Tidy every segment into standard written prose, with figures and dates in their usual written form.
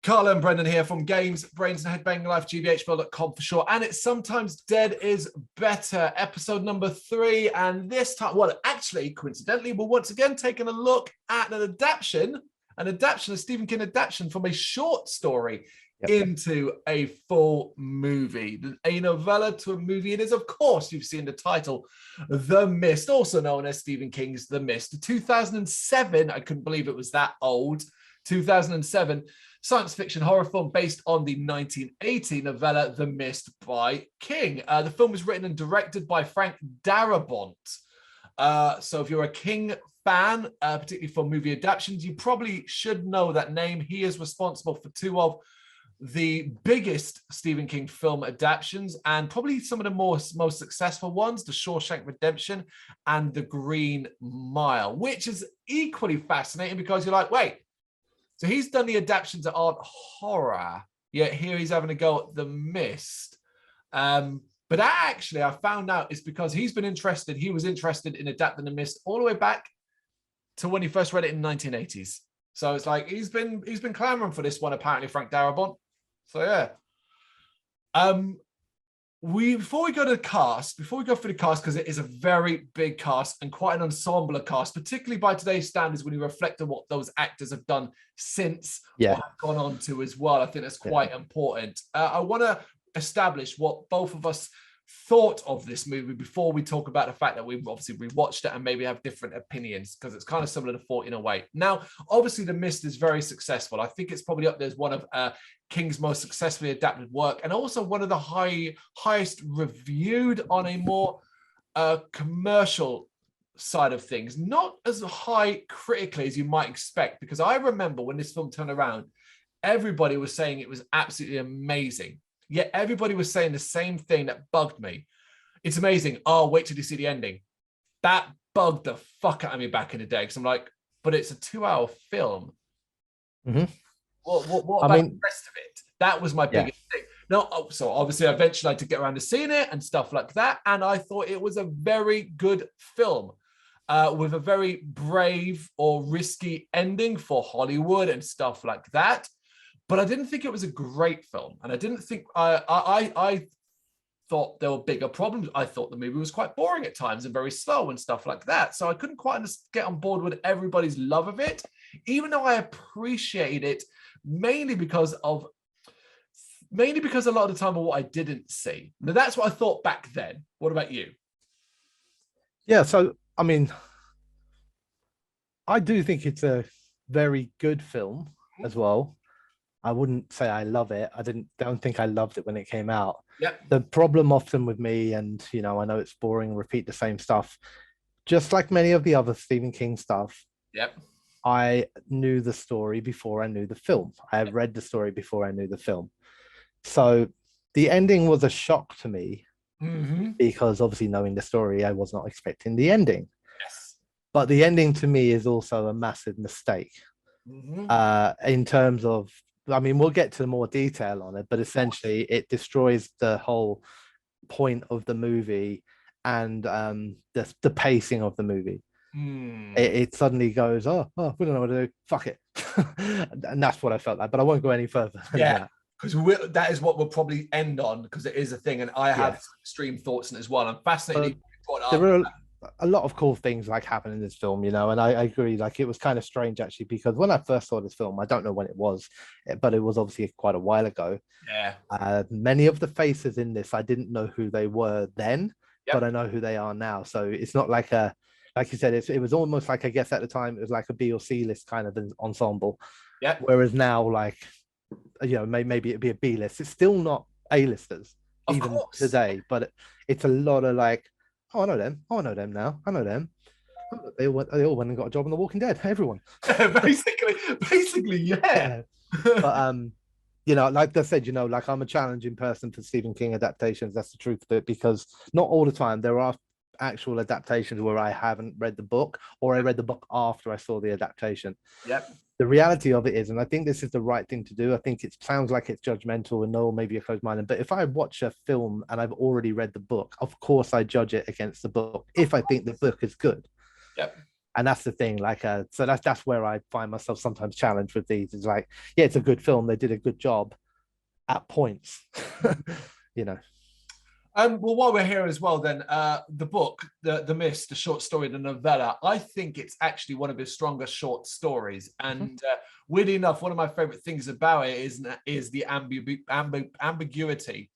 Carl and Brendan here from Brrraaains A Head-Banging Life, gbhblofficial for sure. And it's Sometimes Dead is Better, episode number 3. And this time, well, actually, coincidentally, we're once again taking a look at an adaptation, a Stephen King adaptation from a short story into a full movie. A novella to a movie. It is, of course, you've seen the title, The Mist, also known as Stephen King's The Mist. 2007, I couldn't believe it was that old. 2007 science fiction horror film based on the 1980 novella The Mist by King. The film was written and directed by Frank Darabont. So if you're a King fan, particularly for movie adaptations, you probably should know that name. He is responsible for 2 of the biggest Stephen King film adaptations and probably some of the most successful ones, The Shawshank Redemption and The Green Mile, which is equally fascinating because you're like, wait, so he's done the adaptations that aren't horror, yet here he's having a go at The Mist. But actually, I found out it's because he was interested in adapting The Mist all the way back to when he first read it in the 1980s. So it's like he's been clamoring for this one, apparently, Frank Darabont. So yeah. Before we go through the cast, because it is a very big cast and quite an ensemble of cast, particularly by today's standards, when you reflect on what those actors have done since or have gone on to as well, I think that's quite important. I want to establish what both of us thought of this movie before we talk about the fact that we've obviously rewatched it and maybe have different opinions, because it's kind of similar to Thought in a way. Now, obviously, The Mist is very successful. I think it's probably up there as one of King's most successfully adapted work, and also one of the highest reviewed on a more commercial side of things, not as high critically as you might expect, because I remember when this film turned around, everybody was saying it was absolutely amazing. Yet everybody was saying the same thing that bugged me. It's amazing. Oh, wait till you see the ending. That bugged the fuck out of me back in the day, because I'm like, but it's a 2-hour film. Mm-hmm. What about the rest of it? That was my biggest thing. No, so obviously eventually I had to get around to seeing it and stuff like that. And I thought it was a very good film with a very brave or risky ending for Hollywood and stuff like that. But I didn't think it was a great film. And I didn't think, I thought there were bigger problems. I thought the movie was quite boring at times and very slow and stuff like that. So I couldn't quite get on board with everybody's love of it, even though I appreciated it mainly because a lot of the time of what I didn't see. Now, that's what I thought back then. What about you? Yeah, so, I mean, I do think it's a very good film as well. I wouldn't say I love it. Don't think I loved it when it came out. Yep. The problem often with me, and I know it's boring, repeat the same stuff, just like many of the other Stephen King stuff. Yep. I knew the story before I knew the film. I had read the story before I knew the film. So the ending was a shock to me because obviously knowing the story, I was not expecting the ending. Yes. But the ending to me is also a massive mistake in terms of, I mean, we'll get to more detail on it, but essentially it destroys the whole point of the movie and the pacing of the movie. It suddenly goes, oh, we don't know what to do. Fuck it. And that's what I felt like, but I won't go any further. Yeah, because that is what we'll probably end on, because it is a thing. And I have extreme thoughts in it as well. I'm fascinated. There were a lot of cool things like happen in this film, and I agree. Like, it was kind of strange actually, because when I first saw this film, I don't know when it was, but it was obviously quite a while ago. Yeah. Many of the faces in this, I didn't know who they were then, but I know who they are now. So it's not like like you said, it was almost like, I guess at the time it was like a B or C list kind of an ensemble. Yeah. Whereas now, like, maybe it'd be a B list. It's still not A-listers even today, but it's a lot of like, oh, I know them. Oh, I know them now. I know them. They all went and got a job on The Walking Dead. Everyone. basically, yeah. But like I said, like, I'm a challenging person for Stephen King adaptations. That's the truth of it, because not all the time there are actual adaptations where I haven't read the book, or I read the book after I saw the adaptation. Yep. The reality of it is, and I think this is the right thing to do, I think it sounds like it's judgmental and maybe a closed-minded, but if I watch a film and I've already read the book, of course I judge it against the book if I think the book is good. Yep. And that's the thing, like, so that's where I find myself sometimes challenged with these. Is like, yeah, it's a good film, they did a good job at points. You know. Well, while we're here as well, then the book, the Mist, the short story, the novella, I think it's actually one of his strongest short stories. And weirdly enough, one of my favorite things about it is the ambiguity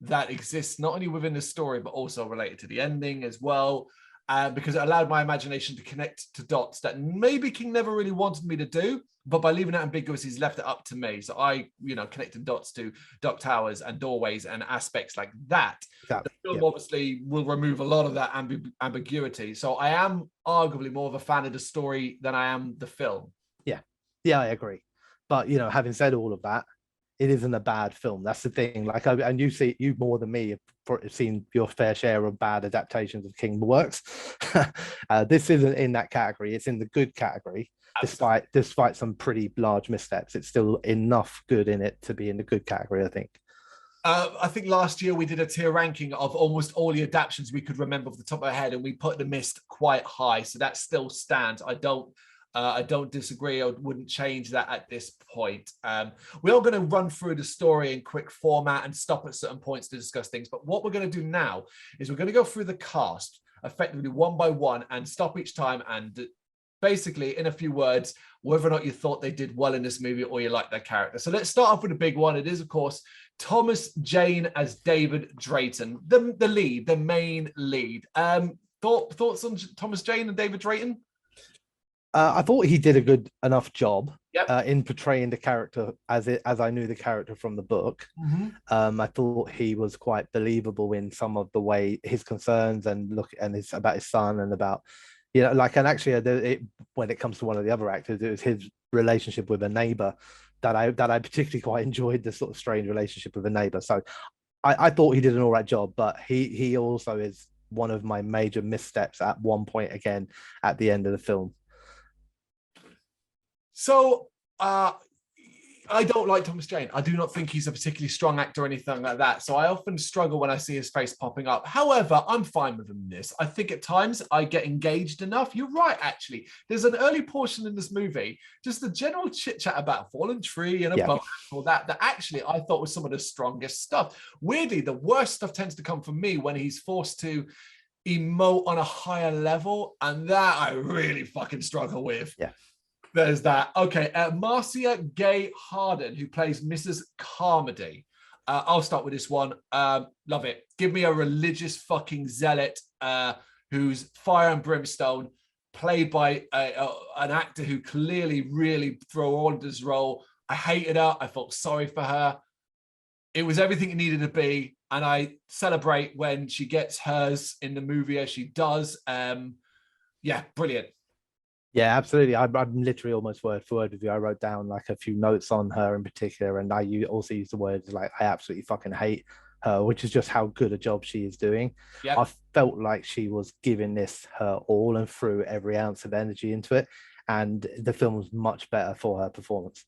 that exists not only within the story but also related to the ending as well. Because it allowed my imagination to connect to dots that maybe King never really wanted me to do, but by leaving it ambiguous, he's left it up to me. So I, connected dots to Dock Towers and doorways and aspects like that. Exactly. The film obviously will remove a lot of that ambiguity. So I am arguably more of a fan of the story than I am the film. Yeah, I agree. But, having said all of that, it isn't a bad film. That's the thing. Like, and you more than me have seen your fair share of bad adaptations of King works. This isn't in that category. It's in the good category. Despite some pretty large missteps, it's still enough good in it to be in the good category, I think. I think last year we did a tier ranking of almost all the adaptations we could remember off the top of our head, and we put The Mist quite high. So that still stands. I don't disagree. I wouldn't change that at this point. We are going to run through the story in quick format and stop at certain points to discuss things. But what we're going to do now is we're going to go through the cast effectively one by one and stop each time and basically, in a few words, whether or not you thought they did well in this movie or you like their character. So let's start off with a big one. It is, of course, Thomas Jane as David Drayton, the main lead. Thoughts on Thomas Jane and David Drayton? I thought he did a good enough job Yep. in portraying the character as I knew the character from the book. I thought he was quite believable in some of the way his concerns and about his son and about, and actually when it comes to one of the other actors, it was his relationship with a neighbor that I particularly quite enjoyed, the sort of strange relationship with a neighbor. So I thought he did an all right job, but he also is one of my major missteps at one point again at the end of the film. So I don't like Thomas Jane. I do not think he's a particularly strong actor or anything like that. So I often struggle when I see his face popping up. However, I'm fine with him in this. I think at times I get engaged enough. You're right, actually. There's an early portion in this movie, just the general chit-chat about a fallen tree and a boat, all that actually I thought was some of the strongest stuff. Weirdly, the worst stuff tends to come from me when he's forced to emote on a higher level, and that I really fucking struggle with. Yeah. There's that. Okay, Marcia Gay Harden, who plays Mrs. Carmody. I'll start with this one. Love it. Give me a religious fucking zealot who's fire and brimstone, played by an actor who clearly really threw on this role. I hated her. I felt sorry for her. It was everything it needed to be, and I celebrate when she gets hers in the movie as she does. Yeah, brilliant. Yeah, absolutely. I'm literally almost word for word with you. I wrote down like a few notes on her in particular, and I also use the words like I absolutely fucking hate her, which is just how good a job she is doing. Yep. I felt like she was giving this her all and threw every ounce of energy into it, and the film was much better for her performance.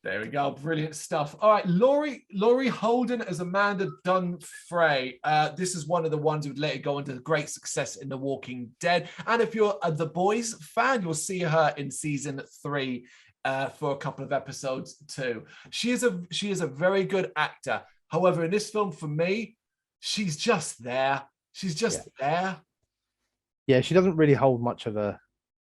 There we go. Brilliant stuff. All right. Laurie Holden as Amanda Dunn Frey. This is one of the ones who would later go into great success in The Walking Dead. And if you're a The Boys fan, you'll see her in season 3 for a couple of episodes too. She is a very good actor. However, in this film, for me, she's just there. She's just there. Yeah, she doesn't really hold much of a...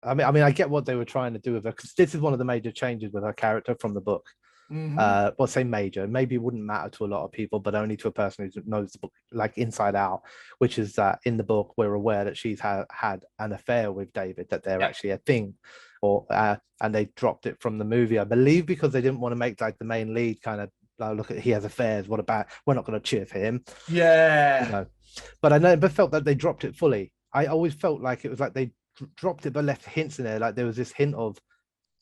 I mean, I get what they were trying to do with her, because this is one of the major changes with her character from the book. Well, say major, maybe it wouldn't matter to a lot of people, but only to a person who knows the book like inside out, which is that in the book, we're aware that she's had an affair with David, that they're actually a thing, and they dropped it from the movie, I believe, because they didn't want to make like the main lead kind of look at, he has affairs, what about, we're not going to cheer for him. Yeah. But I never felt that they dropped it fully. I always felt like it was like they dropped it but left hints in there, like there was this hint of,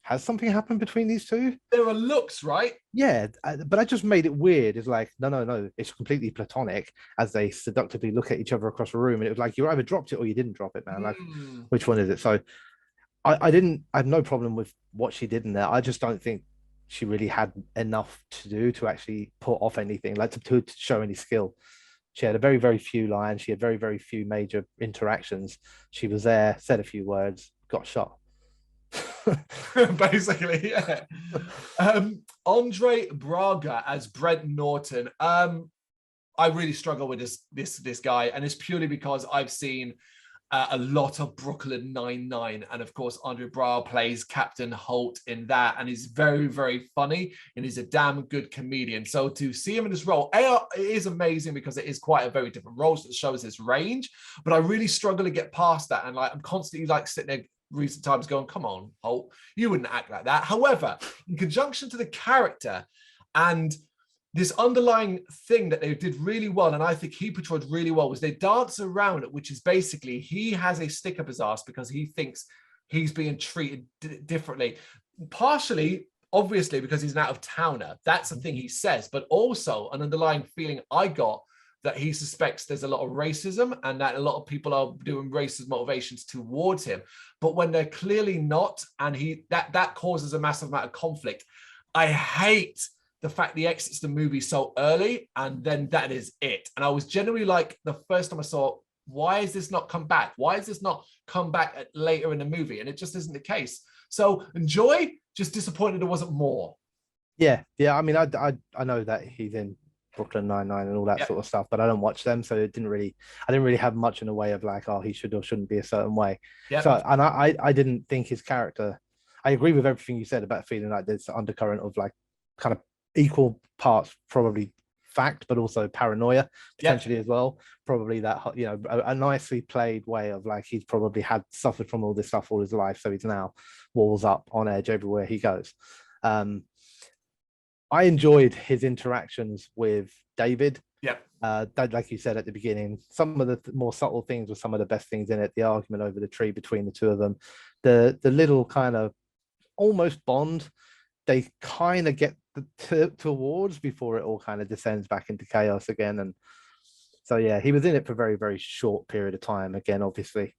has something happened between these two? There are looks, right? Yeah, but I just made it weird. It's like, no, it's completely platonic as they seductively look at each other across the room, and it was like, you either dropped it or you didn't drop it, man. Like, which one is it? So I had no problem with what she did in there. I just don't think she really had enough to do to actually put off anything, like to show any skill. She had a very, very few lines. She had very, very few major interactions. She was there, said a few words, got shot. Basically, yeah. Andre Braga as Brent Norton. I really struggle with this guy, and it's purely because I've seen a lot of Brooklyn Nine-Nine, and of course Andre Braga plays Captain Holt in that, and he's very, very funny, and he's a damn good comedian. So to see him in this role, it is amazing because it is quite a very different role, so it shows his range. But I really struggle to get past that, and like I'm constantly like sitting there recent times going, "Come on, Holt, you wouldn't act like that." However, in conjunction to the character and this underlying thing that they did really well, and I think he portrayed really well, was they dance around it, which is basically he has a stick up his ass because he thinks he's being treated differently. Partially, obviously, because he's an out-of-towner. That's the thing he says, but also an underlying feeling I got that he suspects there's a lot of racism and that a lot of people are doing racist motivations towards him. But when they're clearly not, and that causes a massive amount of conflict. I hate the fact he exits the movie so early, and then that is it. And I was generally like, the first time I saw, why is this not come back? Why is this not come back later in the movie? And it just isn't the case. So enjoy, just disappointed there wasn't more. Yeah. I mean, I know that he's in Brooklyn Nine-Nine and all that sort of stuff, but I don't watch them, so I didn't really have much in the way of like, oh, he should or shouldn't be a certain way. So, and I didn't think his character. I agree with everything you said about feeling like there's undercurrent of like kind of equal parts, probably fact, but also paranoia potentially as well. Probably that, you know, a nicely played way of like he's probably had suffered from all this stuff all his life, so he's now walls up, on edge everywhere he goes. I enjoyed his interactions with David. Like you said at the beginning, some of the more subtle things were some of the best things in it. The argument over the tree between the two of them, the little kind of almost bond they kind of get towards before it all kind of descends back into chaos again. And so yeah, he was in it for a very, very short period of time again, obviously.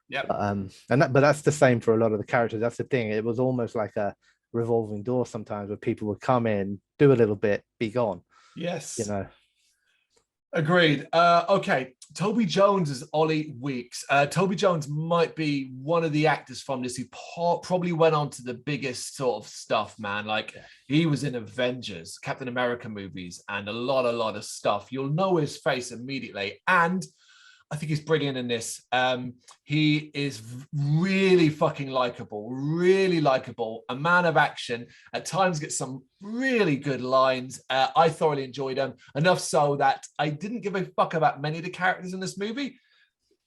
But that's the same for a lot of the characters. That's the thing. It was almost like a revolving door sometimes, where people would come in, do a little bit, be gone. Yes. You know. Agreed. Okay, Toby Jones is Ollie Weeks. Toby Jones might be one of the actors from this who probably went on to the biggest sort of stuff, man. Like he was in Avengers, Captain America movies, and a lot of stuff. You'll know his face immediately, and I think he's brilliant in this. He is really fucking likable, a man of action, at times gets some really good lines. I thoroughly enjoyed him, enough so that I didn't give a fuck about many of the characters in this movie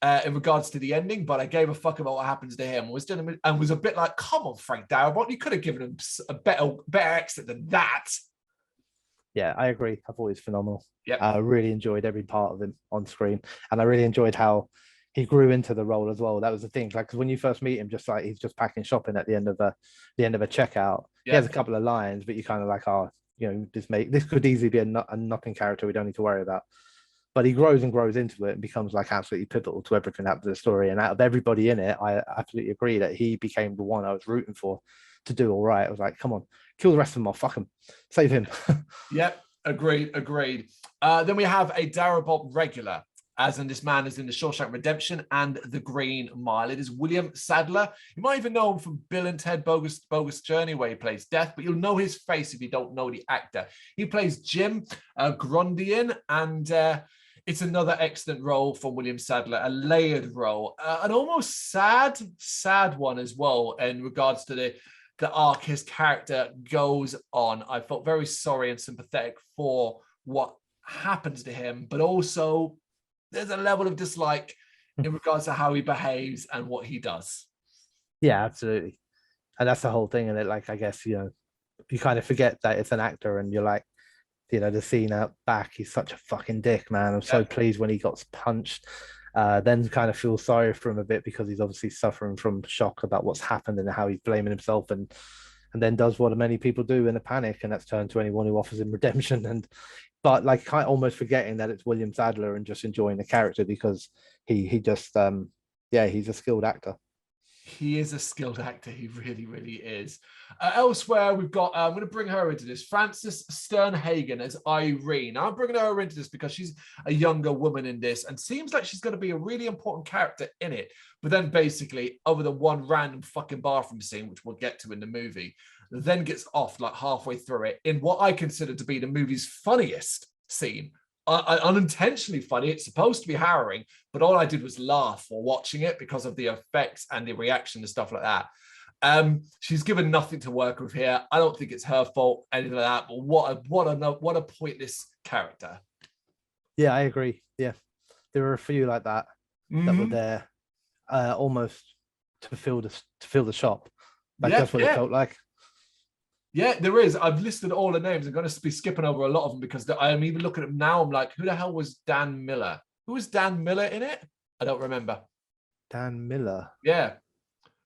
in regards to the ending, but I gave a fuck about what happens to him. And was a bit like, come on, Frank Darabont, you could have given him a better exit than that. Yeah, I agree. I thought he was phenomenal. I really enjoyed every part of him on screen, and I really enjoyed how he grew into the role as well. That was the thing, like, because when you first meet him, just like he's just packing shopping at the end of a checkout. He has a couple of lines, but you kind of like, oh, you know, this could easily be a nothing character we don't need to worry about. But he grows and grows into it and becomes like absolutely pivotal to everything after the story. And out of everybody in it, I absolutely agree that he became the one I was rooting for to do all right. I was like, come on, kill the rest of them off, fuck him, save him. Agreed. Then we have a Darabont regular, as in this man is in the Shawshank Redemption and The Green Mile. It is William Sadler. You might even know him from Bill and Ted Bogus Journey, where he plays Death, but you'll know his face if you don't know the actor. He plays Jim Grundian, and it's another excellent role from William Sadler, a layered role, an almost sad one as well in regards to the arc his character goes on. I felt very sorry and sympathetic for what happens to him, but also there's a level of dislike in regards to how he behaves and what he does. Yeah, absolutely. And that's the whole thing. And it, like, I guess, you know, you kind of forget that it's an actor, and you're like, you know, the scene out back, he's such a fucking dick, man. I'm so pleased when he got punched. Then kind of feel sorry for him a bit, because he's obviously suffering from shock about what's happened and how he's blaming himself, and then does what many people do in a panic, and that's turn to anyone who offers him redemption. But like, kind of almost forgetting that it's William Sadler and just enjoying the character, because he just he's a skilled actor. He is a skilled actor. He really, really is. Elsewhere, we've got, I'm going to bring her into this, Frances Sternhagen as Irene. I'm bringing her into this because she's a younger woman in this and seems like she's going to be a really important character in it. But then basically, over the one random fucking bathroom scene, which we'll get to in the movie, then gets off like halfway through it in what I consider to be the movie's funniest scene. Unintentionally funny. It's supposed to be harrowing, but all I did was laugh while watching it because of the effects and the reaction and stuff like that. She's given nothing to work with here. I don't think it's her fault, anything like that. But what a pointless character. Yeah, I agree. Yeah, there were a few like that that were there, almost to fill the shop. Like that's what it felt like. Yeah, there is. I've listed all the names. I'm going to be skipping over a lot of them because I'm even looking at them now. I'm like, who the hell was Dan Miller? Who was Dan Miller in it? I don't remember. Dan Miller. Yeah.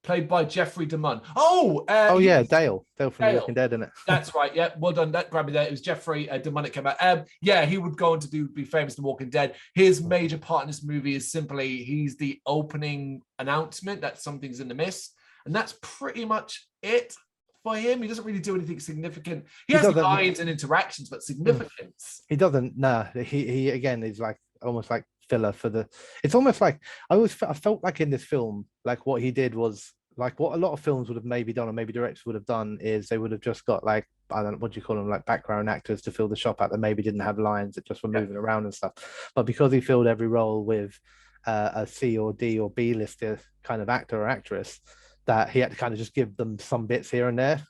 Played by Jeffrey DeMunn. Oh, yeah, Dale from The Walking Dead, isn't it? That's right. Yeah, well done. That grabbed me there. It was Jeffrey DeMunn that came out. Yeah, he would go on to be famous in The Walking Dead. His major part in this movie is simply he's the opening announcement that something's in the mist, and that's pretty much it for him. He doesn't really do anything significant. He has lines and interactions, but significance. He doesn't. Nah, he again is like almost like filler for the. It's almost like I felt like in this film, like what he did was like what a lot of films would have maybe done, or maybe directors would have done, is they would have just got like, I don't know, what do you call them, like background actors to fill the shop out that maybe didn't have lines, that just were moving around and stuff. But because he filled every role with a C or D or B listed kind of actor or actress, that he had to kind of just give them some bits here and there.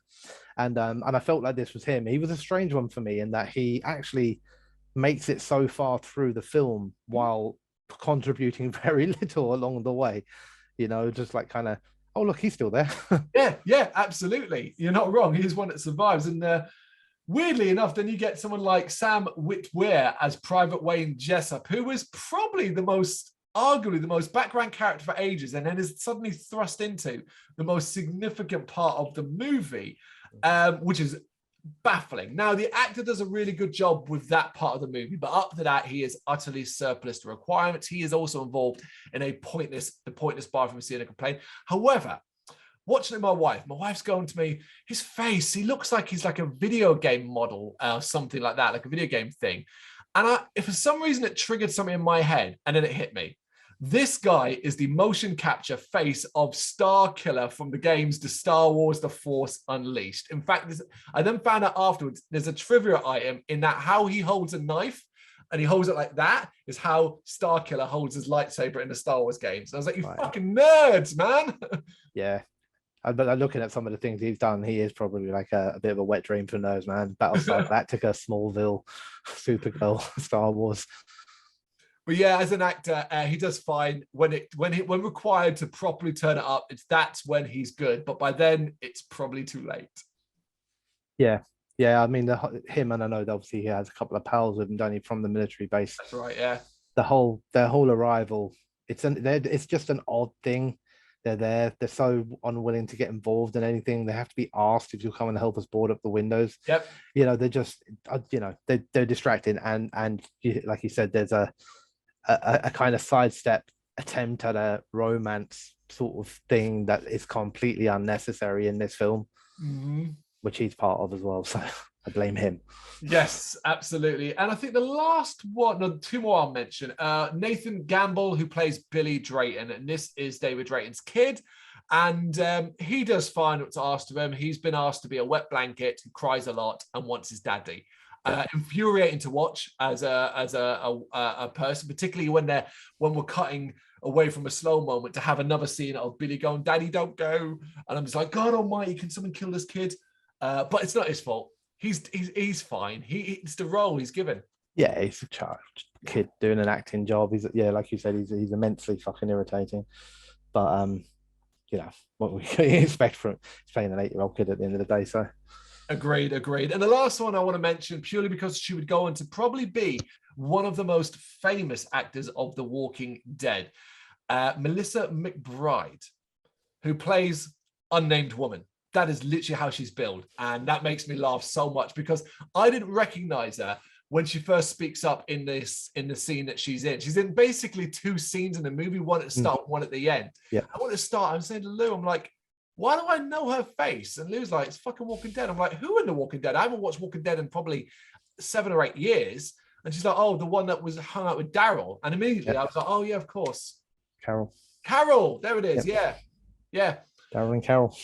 And I felt like this was him. He was a strange one for me in that he actually makes it so far through the film while contributing very little along the way. You know, just like kind of, oh, look, he's still there. yeah, absolutely. You're not wrong. He's one that survives. And weirdly enough, then you get someone like Sam Witwer as Private Wayne Jessup, who was probably arguably the most background character for ages, and then is suddenly thrust into the most significant part of the movie, which is baffling. Now, the actor does a really good job with that part of the movie, but up to that, he is utterly surplus to requirements. He is also involved in the pointless bathroom scene and complaint. However, watching it with my wife's going to me, his face, he looks like he's like a video game model or something like that, like a video game thing. And if for some reason it triggered something in my head and then it hit me, this guy is the motion capture face of Star Killer from the games The Star Wars The Force Unleashed. In fact, I then found out afterwards, there's a trivia item in that how he holds a knife and he holds it like that is how Star Killer holds his lightsaber in the Star Wars games. I was like, you fucking nerds, man. Yeah. But looking at some of the things he's done, he is probably like a bit of a wet dream for nerds, man. Battlestar Galactica, Smallville, Supergirl, Star Wars. But yeah, as an actor, he does fine. When required to properly turn it up, that's when he's good. But by then, it's probably too late. Yeah. I mean, him, and I know that obviously he has a couple of pals with him, don't he, from the military base. That's right. Yeah. Their whole arrival, it's just an odd thing. They're there. They're so unwilling to get involved in anything. They have to be asked if you'll come and help us board up the windows. Yep. You know, they're just, they're distracting. And like you said, there's a kind of sidestep attempt at a romance sort of thing that is completely unnecessary in this film, which he's part of as well. So I blame him. Yes, absolutely. And I think the last one, no, two more I'll mention. Nathan Gamble, who plays Billy Drayton, and this is David Drayton's kid. And he does fine what's asked of him. He's been asked to be a wet blanket who cries a lot and wants his daddy. Infuriating to watch as a person, particularly when we're cutting away from a slow moment to have another scene of Billy going, "Daddy, don't go," and I'm just like, God Almighty, can someone kill this kid? But it's not his fault. He's fine. It's the role he's given. Yeah, he's a child kid doing an acting job. Like you said, he's immensely fucking irritating. But what we can expect from he's playing an 8-year-old kid at the end of the day. So. Agreed. And the last one I want to mention, purely because she would go on to probably be one of the most famous actors of The Walking Dead, Melissa Mcbride, who plays Unnamed Woman. That is literally how she's billed. And that makes me laugh so much because I didn't recognize her when she first speaks up in the scene that she's in. She's in basically 2 scenes in the movie, one at the start, one at the end. Yeah. I want to start. I'm saying to Lou, I'm like, why do I know her face? And Lou's like, it's fucking Walking Dead. I'm like, who in the Walking Dead? I haven't watched Walking Dead in probably 7 or 8 years. And she's like, oh, the one that was hung out with Daryl. And immediately I was like, oh yeah, of course. Carol, there it is. Yep. Yeah. Daryl and Carol.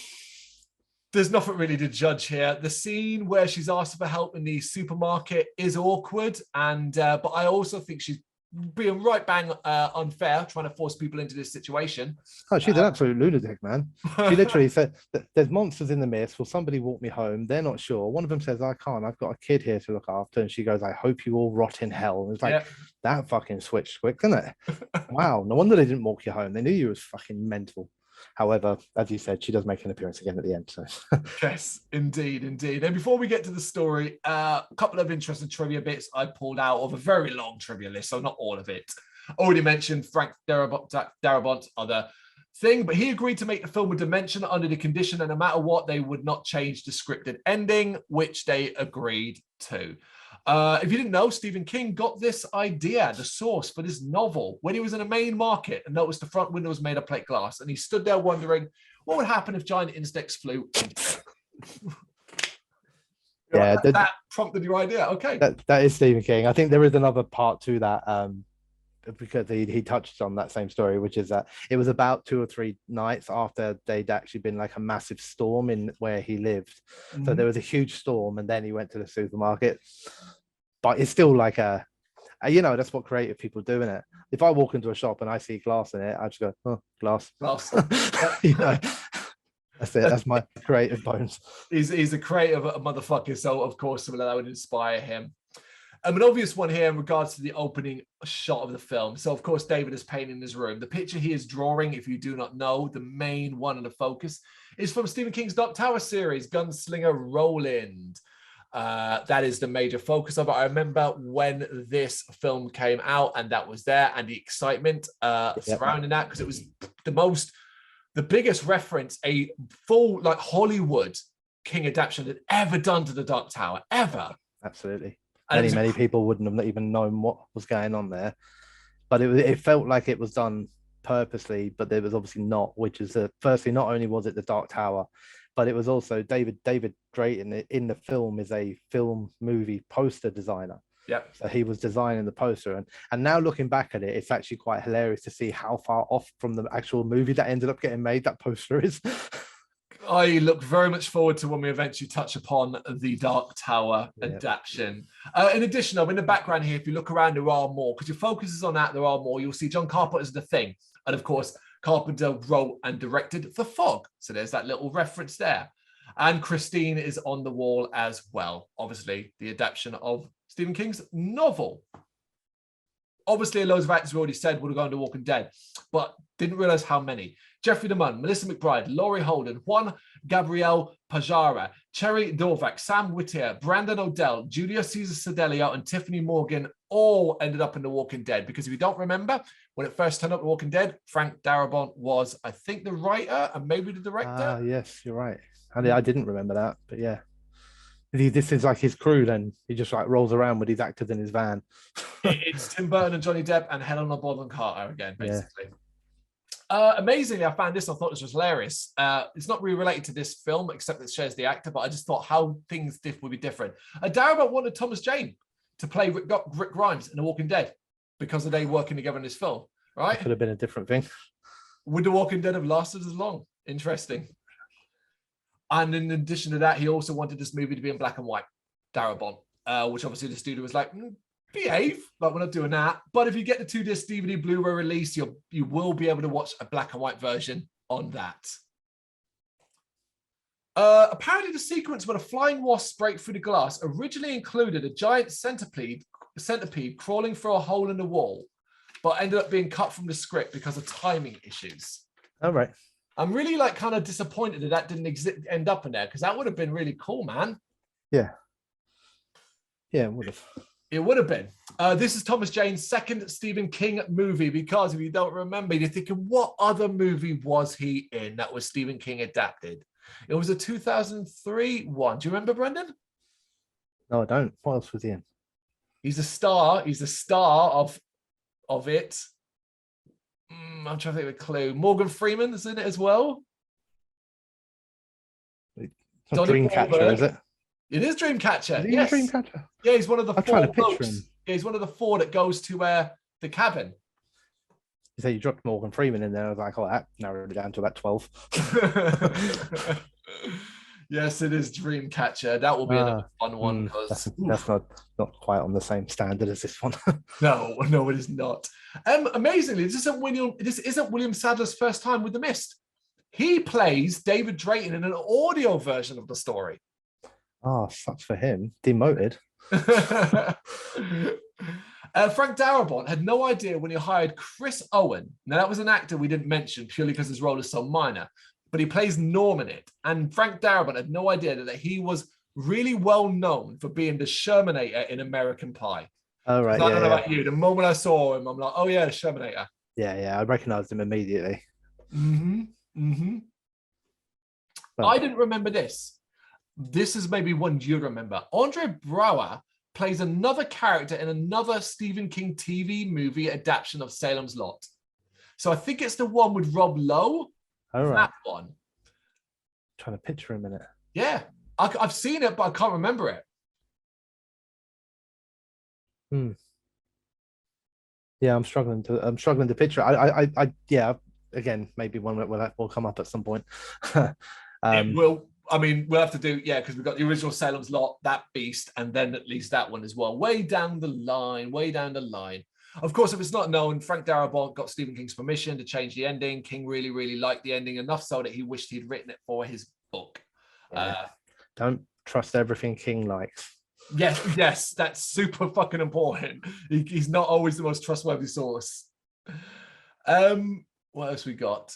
There's nothing really to judge here. The scene where she's asked for help in the supermarket is awkward, and but I also think she's being right bang unfair, trying to force people into this situation. Oh, she's an absolute lunatic, man. She literally said that there's monsters in the mist. Will somebody walk me home? They're not sure. One of them says, I can't. I've got a kid here to look after. And she goes, I hope you all rot in hell. And it's like, that fucking switched quick, didn't it? Wow. No wonder they didn't walk you home. They knew you was fucking mental. However, as you said, she does make an appearance again at the end. So yes, indeed. And before we get to the story, a couple of interesting trivia bits I pulled out of a very long trivia list, so not all of it. Already mentioned Frank Darabont's other thing, but he agreed to make the film a dimension under the condition that no matter what, they would not change the scripted ending, which they agreed to. If you didn't know, Stephen King got this idea, the source for this novel, when he was in a main market and noticed the front window was made of plate glass. And he stood there wondering, what would happen if giant insects flew into it? Yeah, that prompted your idea. Okay. That is Stephen King. I think there is another part to that because he touched on that same story, which is that it was about 2 or 3 nights after they'd actually been like a massive storm in where he lived. Mm-hmm. So there was a huge storm, and then he went to the supermarket. But it's still like that's what creative people do, isn't it? If I walk into a shop and I see glass in it, I just go, oh, glass. That's it. That's my creative bones. He's a creative motherfucker, so of course that would inspire him. An obvious one here in regards to the opening shot of the film. So, of course, David is painting his room. The picture he is drawing, if you do not know, the main one and the focus is from Stephen King's Dark Tower series, Gunslinger Roland. That is the major focus of it. I remember when this film came out and that was there, and the excitement surrounding that, because it was the biggest reference a full like Hollywood King adaptation had ever done to the Dark Tower, ever. Absolutely. Many people wouldn't have even known what was going on there, but it felt like it was done purposely, but there was obviously not, which is firstly, not only was it the Dark Tower, but it was also David Drayton in the film is a film movie poster designer. Yeah. So he was designing the poster, and now looking back at it, it's actually quite hilarious to see how far off from the actual movie that ended up getting made that poster is. I look very much forward to when we eventually touch upon the Dark Tower adaptation. In addition, in the background here, if you look around, there are more, because your focus is on that, there are more. You'll see John Carpenter's The Thing. And of course, Carpenter wrote and directed The Fog. So there's that little reference there. And Christine is on the wall as well. Obviously, the adaptation of Stephen King's novel. Obviously, loads of actors we already said would have gone to Walking Dead, but didn't realize how many. Jeffrey DeMunn, Melissa McBride, Laurie Holden, Juan Gabriel Pajara, Cherry Dorvac, Sam Whittier, Brandon Odell, Julia Caesar Sedelio, and Tiffany Morgan all ended up in The Walking Dead. Because if you don't remember, when it first turned up The Walking Dead, Frank Darabont was, I think, the writer and maybe the director. Yes, you're right. I didn't remember that, but yeah. This is like his crew then. He just like rolls around with his actors in his van. It's Tim Burton and Johnny Depp and Helena Bonham Carter again, basically. Yeah. Amazingly, I found this. I thought this was hilarious. It's not really related to this film, except that it shares the actor, but I just thought how things would be different. Darabont wanted Thomas Jane to play Rick Grimes in The Walking Dead because of they working together in this film, right? It could have been a different thing. Would The Walking Dead have lasted as long? Interesting. And in addition to that, he also wanted this movie to be in black and white, Darabont, which obviously the studio was like, behave, like we're not doing that. But if you get the 2-disc DVD Blu-ray release, you will be able to watch a black and white version on that. Apparently, the sequence where the flying wasps break through the glass originally included a giant centipede crawling through a hole in the wall, but ended up being cut from the script because of timing issues. All right. I'm really kind of disappointed that didn't end up in there, because that would have been really cool, man. Yeah. Yeah, it would have. It would have been. This is Thomas Jane's second Stephen King movie, because if you don't remember, you're thinking, what other movie was he in that was Stephen King adapted? It was a 2003 one. Do you remember, Brendan? No, I don't. What else was he in? He's a star. He's the star of it. I'm trying to think of a clue. Morgan Freeman's in it as well. Dreamcatcher, is it? It is Dreamcatcher. Is he Yes. Dreamcatcher? Yeah, he's one of the I'm four trying to picture folks. him. Yeah, he's one of the four that goes to the cabin. You say you dropped Morgan Freeman in there. I was like, oh, that narrowed it down to about 12. Yes, it is Dreamcatcher. That will be another fun one because that's not quite on the same standard as this one. No, it is not. Amazingly, this isn't William Sadler's first time with The Mist. He plays David Drayton in an audio version of the story. Oh, sucks for him. Demoted. Frank Darabont had no idea when he hired Chris Owen. Now, that was an actor we didn't mention purely because his role is so minor, but he plays Norm in it. And Frank Darabont had no idea that he was really well known for being the Shermanator in American Pie. Oh, right. I don't know about you. The moment I saw him, I'm like, oh, yeah, the Shermanator. Yeah, I recognized him immediately. Well, I didn't remember this. This is maybe one you remember. Andre Braugher plays another character in another Stephen King TV movie adaptation of Salem's Lot. So I think it's the one with Rob Lowe. Oh, right. That one. I'm trying to picture him in it. Yeah, I've seen it, but I can't remember it. Yeah, I'm struggling to picture. I yeah. Again, maybe one will come up at some point. It will. I mean, we'll have to do, because we've got the original Salem's Lot, that beast, and then at least that one as well. Way down the line. Of course, if it's not known, Frank Darabont got Stephen King's permission to change the ending. King really, really liked the ending enough so that he wished he'd written it for his book. Yeah. Don't trust everything King likes. Yes, that's super fucking important. He's not always the most trustworthy source. What else we got?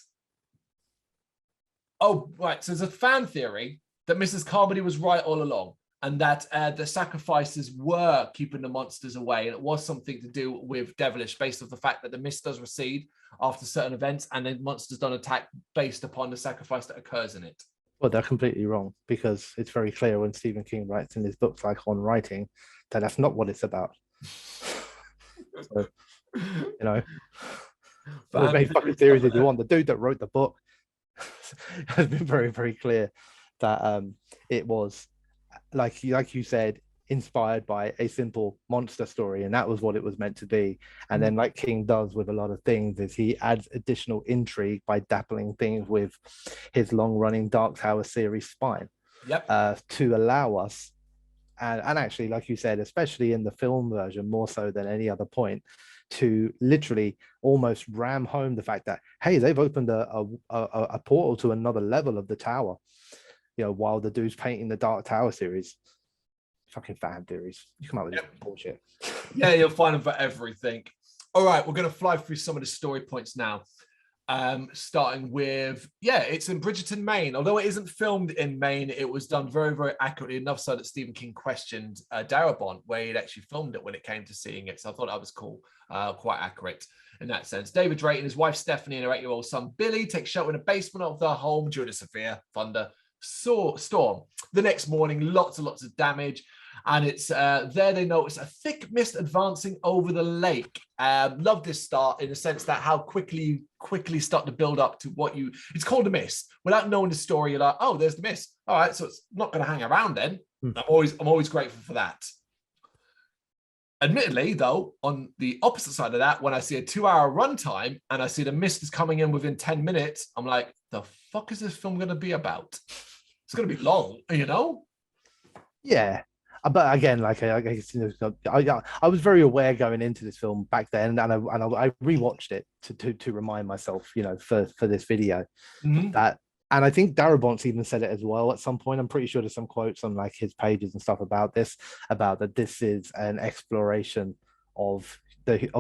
Oh, right. So there's a fan theory that Mrs. Carmody was right all along, and that the sacrifices were keeping the monsters away, and it was something to do with devilish, based on the fact that the mist does recede after certain events, and then monsters don't attack based upon the sacrifice that occurs in it. Well, they're completely wrong, because it's very clear when Stephen King writes in his books, like On Writing, that that's not what it's about. So, there's many fucking theories if you want. The dude that wrote the book has been very, very clear that it was, like you said, inspired by a simple monster story, and that was what it was meant to be. And then, like King does with a lot of things, is he adds additional intrigue by dappling things with his long-running Dark Tower series spine. To allow us, and actually, like you said, especially in the film version, more so than any other point, to literally almost ram home the fact that, hey, they've opened a portal to another level of the tower, while the dude's painting the Dark Tower series. Fucking fan theories. You come up with bullshit. Yeah, you'll find them for everything. All right, we're going to fly through some of the story points now. Starting with, it's in Bridgerton, Maine. Although it isn't filmed in Maine, it was done very, very accurately enough so that Stephen King questioned Darabont where he'd actually filmed it when it came to seeing it. So I thought that was cool, quite accurate in that sense. David Drayton, his wife Stephanie, and her 8-year-old son Billy take shelter in the basement of their home during a severe storm. The next morning, lots and lots of damage. And it's there they notice a thick mist advancing over the lake. Love this start in the sense that how quickly start to build up to it's called a mist. Without knowing the story, you're like, oh, there's the mist. All right, so it's not going to hang around then. I'm always grateful for that. Admittedly, though, on the opposite side of that, when I see a 2-hour runtime and I see the mist is coming in within 10 minutes, I'm like, the fuck is this film going to be about? It's going to be long, Yeah. But again, like I was very aware going into this film back then, and I rewatched it to remind myself, for this video, that, and I think Darabont's even said it as well at some point. I'm pretty sure there's some quotes on like his pages and stuff about that this is an exploration of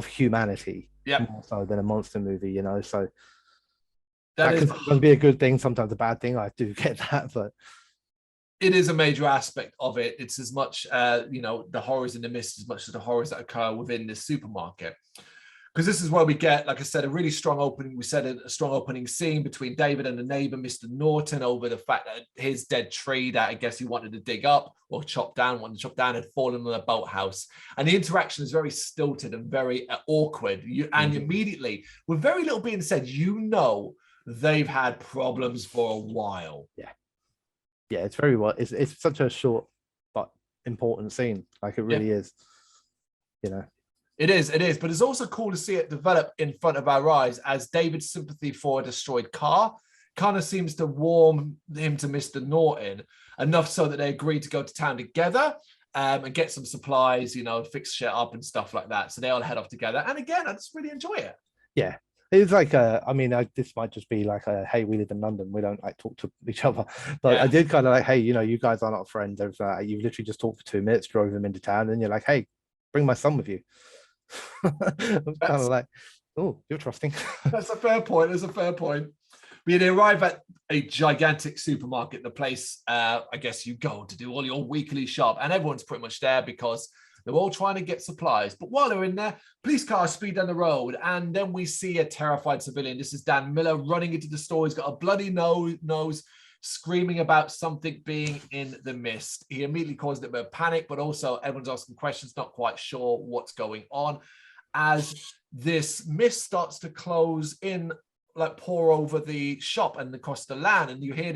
humanity, more so than a monster movie, so that can be a good thing, sometimes a bad thing. I do get that, but it is a major aspect of it. It's as much, the horrors in the mist as much as the horrors that occur within this supermarket. because this is where we get, like I said, a really strong opening. We said a strong opening scene between David and the neighbor, Mr. Norton, over the fact that his dead tree that I guess he wanted to dig up or wanted to chop down, had fallen on a boathouse. And the interaction is very stilted and very awkward. And immediately, with very little being said, they've had problems for a while. Yeah, it's very well. It's such a short but important scene. Like, it really is. You know. It is, but it's also cool to see it develop in front of our eyes as David's sympathy for a destroyed car kind of seems to warm him to Mr. Norton enough so that they agree to go to town together and get some supplies, fix shit up and stuff like that. So they all head off together. And again, I just really enjoy it. Yeah. It's like, this might just be like hey, we live in London. We don't like talk to each other. But I did kind of like, hey, you guys are not friends. You've literally just talked for 2 minutes, drove him into town, and you're like, hey, bring my son with you. I'm kind of like, oh, you're trusting. That's a fair point. They arrive at a gigantic supermarket, the place I guess you go to do all your weekly shop, and everyone's pretty much there because they're all trying to get supplies. But while they're in there, police cars speed down the road, and then we see a terrified civilian. This is Dan Miller running into the store. He's got a bloody nose, screaming about something being in the mist. He immediately caused a bit of panic, but also everyone's asking questions, not quite sure what's going on. As this mist starts to close in, like pour over the shop and across the land, and you hear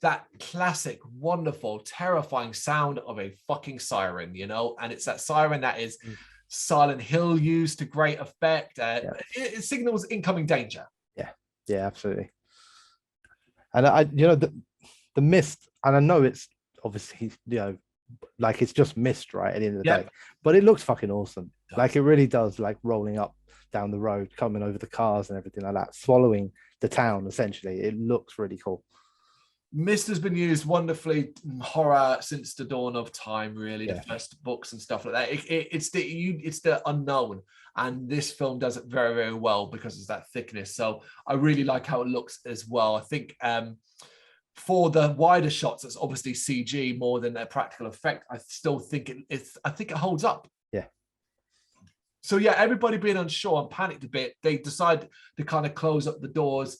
that classic, wonderful, terrifying sound of a fucking siren, and it's that siren that is Silent Hill used to great effect. It signals incoming danger. Yeah, absolutely. And the mist, and I know it's obviously, like it's just mist, right, at the end of the day, but it looks fucking awesome. Like, it really does, like rolling up down the road, coming over the cars and everything like that, swallowing the town, essentially. It looks really cool. Mist has been used wonderfully in horror since the dawn of time, really. The first books and stuff like that. It's the unknown, and this film does it very, very well because it's that thickness. So I really like how it looks as well. I think for the wider shots, it's obviously CG more than a practical effect. I still think it holds up. So everybody being unsure and panicked a bit, they decide to kind of close up the doors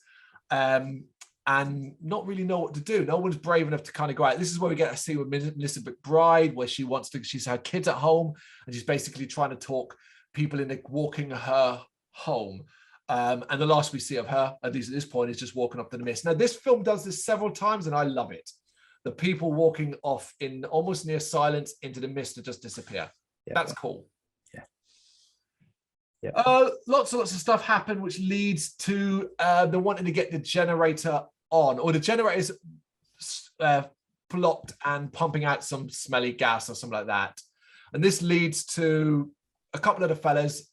and not really know what to do. No one's brave enough to kind of go out. This is where we get a scene with Mcbride, where she's her kids at home, and she's basically trying to talk people into walking her home. And the last we see of her, at least at this point, is just walking up to the mist. Now, this film does this several times, and I love it. The people walking off in almost near silence into the mist to just disappear. That's cool. Lots of stuff happen, which leads to the wanting to get the generator on, or the generator's blocked and pumping out some smelly gas or something like that. And this leads to a couple of the fellas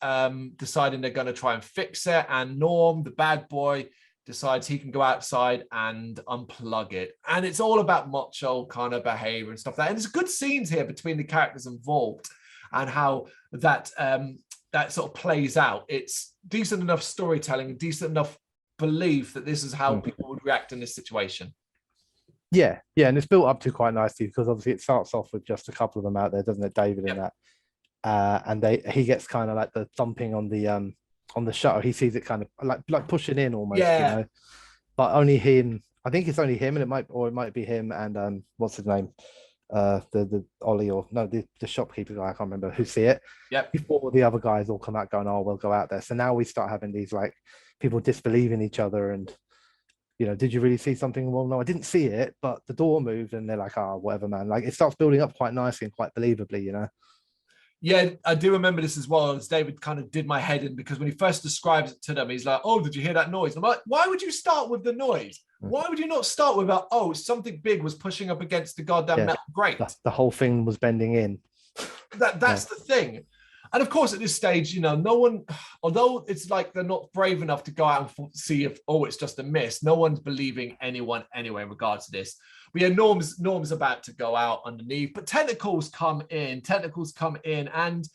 deciding they're going to try and fix it. And Norm, the bad boy, decides he can go outside and unplug it. And it's all about macho kind of behavior and stuff like that. And there's good scenes here between the characters involved and how that sort of plays out. It's decent enough storytelling and decent enough belief that this is how people would react in this situation. Yeah, and it's built up to quite nicely because obviously it starts off with just a couple of them out there, doesn't it, David, and that. And he gets kind of like the thumping on the shutter. He sees it kind of like pushing in almost, but only him. I think it's only him, and it might be him and what's his name, the Ollie, or no, the shopkeeper guy, I can't remember, who see it. Before the other guys all come out going, oh, we'll go out there. So now we start having these like people disbelieving each other and, did you really see something? Well, no, I didn't see it, but the door moved, and they're like, oh, whatever, man. Like, it starts building up quite nicely and quite believably, Yeah, I do remember this as well, as David kind of did my head in, because when he first describes it to them, he's like, oh, did you hear that noise? I'm like, why would you start with the noise? Why would you not start with something big was pushing up against the goddamn metal grate? The whole thing was bending in. That's the thing. And of course, at this stage, no one, although it's like they're not brave enough to go out and see if, it's just a mist, no one's believing anyone anyway in regards to this. But Norm's about to go out underneath, but tentacles come in, and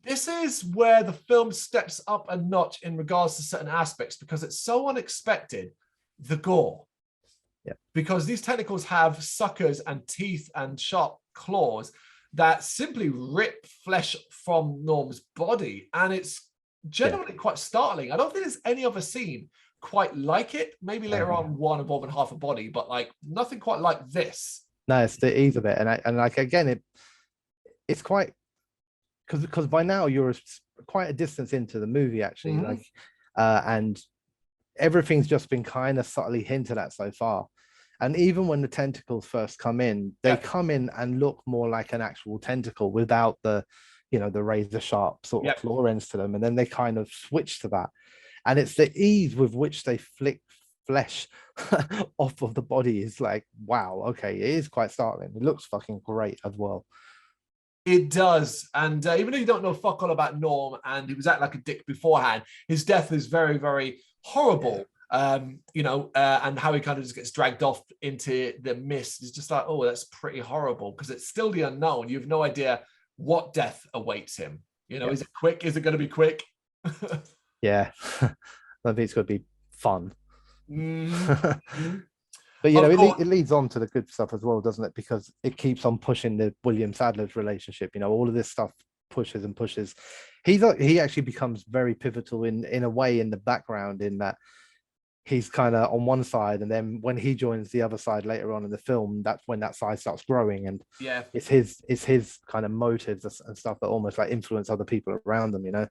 this is where the film steps up a notch in regards to certain aspects, because it's so unexpected, the gore. Because these tentacles have suckers and teeth and sharp claws that simply rip flesh from Norm's body. And it's genuinely quite startling. I don't think there's any other scene quite like it. Maybe later on one involving half a body, but like nothing quite like this. No, it's the ease of it. And like, again, it's quite, because by now you're quite a distance into the movie, actually. Like, and everything's just been kind of subtly hinted at so far. And even when the tentacles first come in, they come in and look more like an actual tentacle without the, you know, the razor sharp sort of claw ends to them. And then they kind of switch to that. And it's the ease with which they flick flesh off of the body is like, wow, okay, it is quite startling. It looks fucking great as well. It does. And even though you don't know fuck all about Norm and he was acting like a dick beforehand, his death is very, very horrible. You know, and how he kind of just gets dragged off into the mist is just like, oh, that's pretty horrible, because it's still the unknown. You have no idea what death awaits him. You know, is it quick? Is it going to be quick? Yeah, I think it's going to be fun. Mm-hmm. But you know, it leads on to the good stuff as well, doesn't it? Because it keeps on pushing the William Sadler's relationship. You know, all of this stuff pushes and pushes. He actually becomes very pivotal in a way in the background, in that he's kind of on one side, and then when he joins the other side later on in the film, that's when that side starts growing, and it's his kind of motives and stuff that almost like influence other people around them, you know.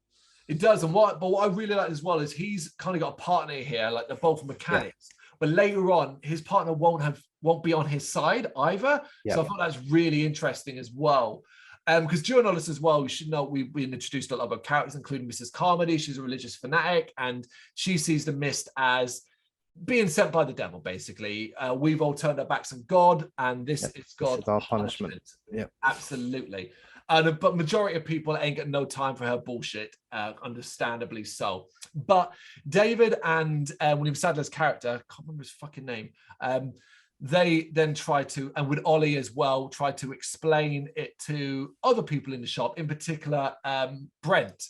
It does. And what I really like as well is he's kind of got a partner here, like they're both mechanics, but later on his partner won't be on his side either. So I thought that's really interesting as well. Because during all this as well, we should know we introduced a lot of our characters, including Mrs. Carmody. She's a religious fanatic, and she sees the mist as being sent by the devil, basically. We've all turned our backs on God, and this is God's our punishment. Yeah, absolutely. But majority of people ain't got no time for her bullshit, understandably so. But David and William Sadler's character, I can't remember his fucking name, they then try to, and with Ollie as well, try to explain it to other people in the shop, in particular Brent.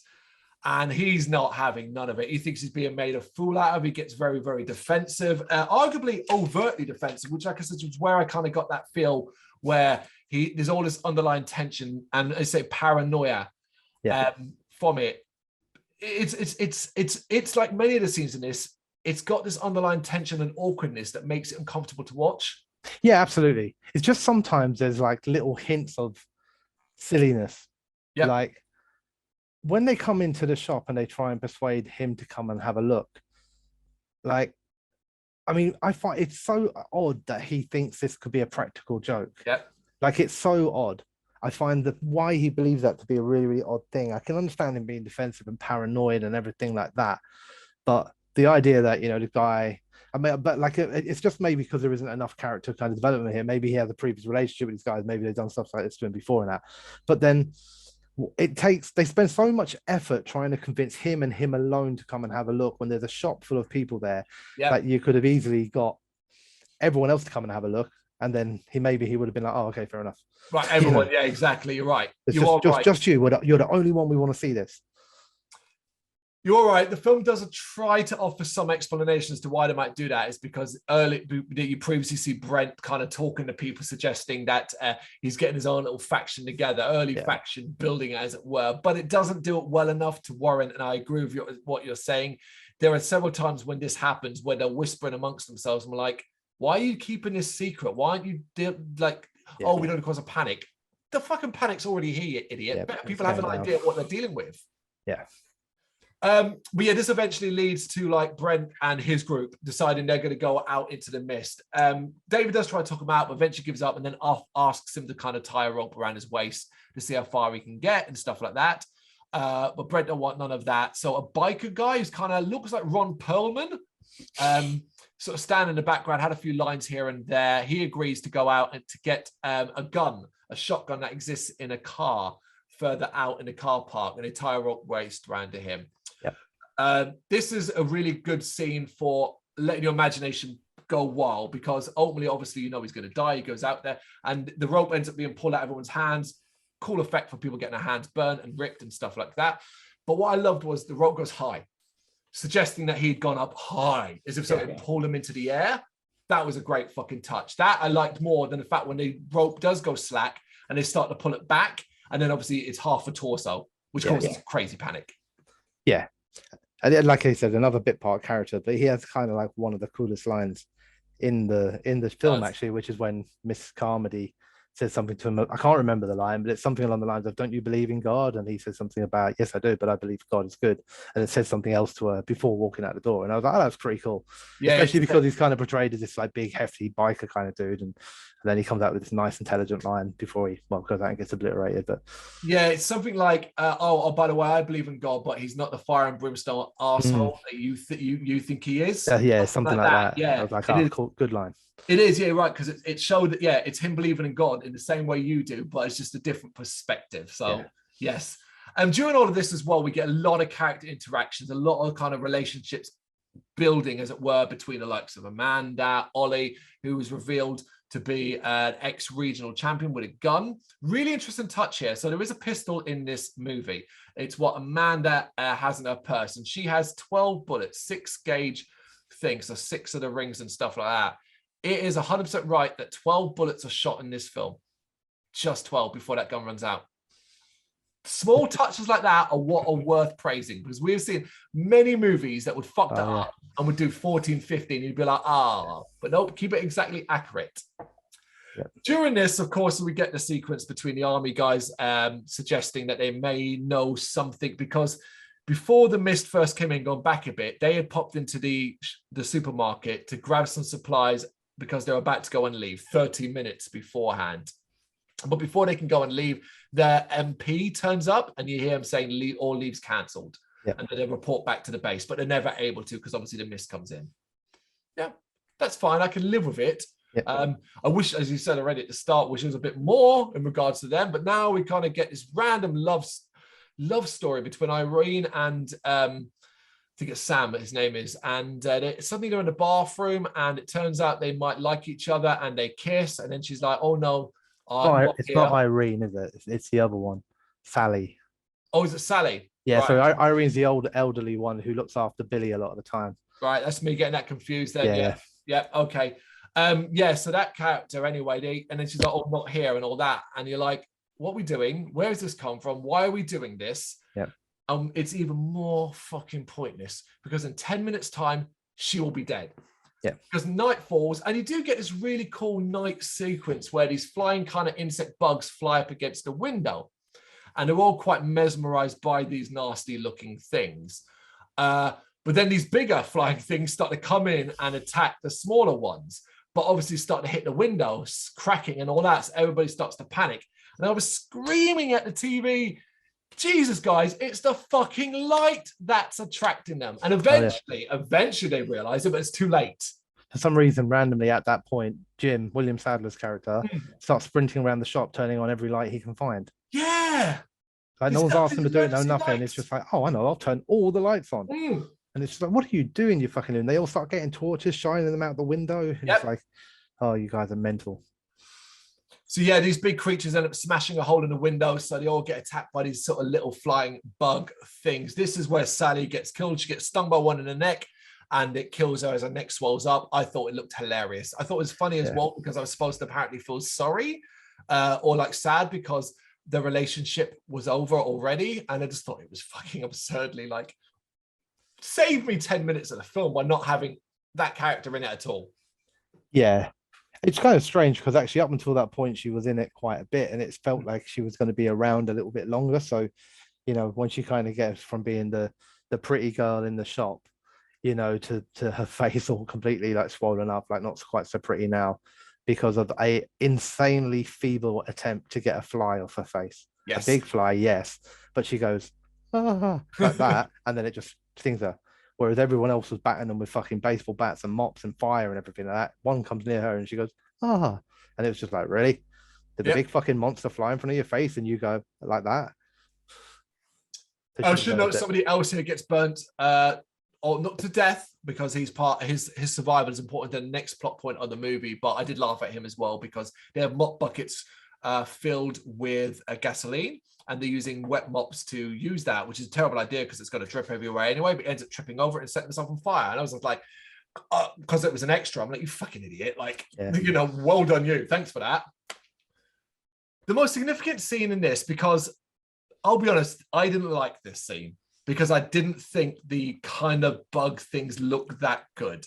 And he's not having none of it. He thinks he's being made a fool out of. He gets very, very defensive, arguably overtly defensive, which, like I said, was where I kind of got that feel where there's all this underlying tension and, I say, paranoia from it. It's like many of the scenes in this. It's got this underlying tension and awkwardness that makes it uncomfortable to watch. Yeah, absolutely. It's just sometimes there's like little hints of silliness. Yeah. Like when they come into the shop and they try and persuade him to come and have a look. Like, I mean, I find it's so odd that he thinks this could be a practical joke. Yeah. Like, it's so odd. I find that why he believes that to be a really, really odd thing. I can understand him being defensive and paranoid and everything like that. But the idea that, you know, the guy, I mean, but like, it's just maybe because there isn't enough character kind of development here. Maybe he has a previous relationship with these guys. Maybe they've done stuff like this to him before and that. But then they spend so much effort trying to convince him and him alone to come and have a look when there's a shop full of people there that you could have easily got everyone else to come and have a look. And then he would have been like, oh, okay, fair enough. Right, everyone, yeah, exactly. You're right. It's just you. You're the only one we want to see this. You're right. The film doesn't try to offer some explanation as to why they might do that. It's because you previously see Brent kind of talking to people, suggesting that he's getting his own little faction together, faction building, as it were. But it doesn't do it well enough to warrant, and I agree with what you're saying. There are several times when this happens where they're whispering amongst themselves and we're like, why are you keeping this secret? Why aren't you oh, we don't cause a panic? The fucking panic's already here, you idiot. Yeah, people have an idea of what they're dealing with. Yeah. But yeah, this eventually leads to like Brent and his group deciding they're going to go out into the mist. David does try to talk him out, but eventually gives up and then asks him to kind of tie a rope around his waist to see how far he can get and stuff like that. But Brent don't want none of that. So a biker guy who's kind of looks like Ron Perlman, sort of stand in the background, had a few lines here and there. He agrees to go out and to get a shotgun that exists in a car further out in the car park, and they tie a rope waist around to him. This is a really good scene for letting your imagination go wild, because ultimately, obviously, you know he's going to die. He goes out there and the rope ends up being pulled out of everyone's hands. Cool effect for people getting their hands burnt and ripped and stuff like that. But what I loved was the rope goes high, suggesting that he'd gone up high, as if something pulled him into the air. That was a great fucking touch. That I liked more than the fact when the rope does go slack and they start to pull it back, and then obviously it's half a torso, which causes crazy panic. Yeah. And then, like I said, another bit part character, but he has kind of like one of the coolest lines in the film, actually, which is when Miss Carmody says something to him. I can't remember the line, but it's something along the lines of, "Don't you believe in God?" And he says something about, "Yes, I do, but I believe God is good." And it says something else to her before walking out the door. And I was like, "Oh, that's pretty cool." Yeah, especially because he's kind of portrayed as this like big, hefty biker kind of dude. And then he comes out with this nice, intelligent line before he goes out and gets obliterated. But yeah, it's something like, oh, by the way, I believe in God, but he's not the fire and brimstone arsehole that you think he is. Yeah, something like that. Yeah, I was like, "Oh, cool, good line." It is, yeah, right, because it showed that, yeah, it's him believing in God in the same way you do, but it's just a different perspective. So, yes. During all of this as well, we get a lot of character interactions, a lot of kind of relationships building, as it were, between the likes of Amanda, Ollie, who was revealed to be an ex-regional champion with a gun. Really interesting touch here. So there is a pistol in this movie. It's what Amanda has in her purse, and she has 12 bullets, 6-gauge things, so 6 of the rings and stuff like that. It is 100% right that 12 bullets are shot in this film. Just 12 before that gun runs out. Small touches like that are what are worth praising, because we've seen many movies that would fuck that up and would do 14, 15. You'd be like, but nope, keep it exactly accurate. Yep. During this, of course, we get the sequence between the army guys suggesting that they may know something, because before the mist first came in, gone back a bit, they had popped into the supermarket to grab some supplies because they're about to go and leave 30 minutes beforehand. But before they can go and leave, their MP turns up and you hear him saying all leaves cancelled. Yep. And then they report back to the base, but they're never able to because obviously the mist comes in. Yeah, that's fine. I can live with it. Yep. I wish, as you said already at the start, wish there was a bit more in regards to them. But now we kind of get this random love story between Irene and I think it's Sam, his name is, and suddenly they're in the bathroom, and it turns out they might like each other, and they kiss, and then she's like, "Oh no, it's not Irene, is it? It's the other one, Sally." Oh, is it Sally? Yeah, right. So Irene's the old elderly one who looks after Billy a lot of the time. Right, that's me getting that confused then. Yeah, okay. So that character anyway, and then she's like, "Oh, not here," and all that, and you're like, "What are we doing? Where has this come from? Why are we doing this?" Yeah. It's even more fucking pointless, because in 10 minutes time she will be dead. Yeah, because night falls, and you do get this really cool night sequence where these flying kind of insect bugs fly up against the window, and they're all quite mesmerized by these nasty looking things, but then these bigger flying things start to come in and attack the smaller ones, but obviously start to hit the windows, cracking and all that, so everybody starts to panic. And I was screaming at the TV, Jesus, guys, it's the fucking light that's attracting them. And eventually they realize it, but it's too late. For some reason, randomly at that point, Jim, William Sadler's character, starts sprinting around the shop, turning on every light he can find. Yeah. Like no one's asked him to do it, no nothing. It's just like, oh, I know, I'll turn all the lights on. And it's just like, what are you doing, you fucking? And they all start getting torches, shining them out the window. And it's like, oh, you guys are mental. So yeah, these big creatures end up smashing a hole in the window, so they all get attacked by these sort of little flying bug things. This is where Sally gets killed. She gets stung by one in the neck, and it kills her as her neck swells up. I thought it looked hilarious. I thought it was funny as well, because I was supposed to apparently feel sorry or like sad because the relationship was over already, and I just thought it was fucking absurdly like, saved me 10 minutes of the film by not having that character in it at all. Yeah. It's kind of strange because actually up until that point she was in it quite a bit, and it felt like she was going to be around a little bit longer. So, you know, once you kind of get from being the pretty girl in the shop, you know, to her face all completely like swollen up, like not quite so pretty now because of a insanely feeble attempt to get a fly off her face. Yes. A big fly, yes, but she goes like that, and then it just stings her. Whereas everyone else was batting them with fucking baseball bats and mops and fire and everything like that. One comes near her and she goes, and it was just like, really? Did the big fucking monster fly in front of your face and you go like that? I should note somebody else here gets burnt, or not to death, because he's his survival is important to the next plot point of the movie. But I did laugh at him as well because they have mop buckets filled with gasoline, and they're using wet mops to use that, which is a terrible idea because it's going to drip everywhere anyway, but ends up tripping over it and setting itself on fire. And I was like, because it was an extra, I'm like, you fucking idiot. Like, you know, well done you. Thanks for that. The most significant scene in this, because I'll be honest, I didn't like this scene because I didn't think the kind of bug things looked that good.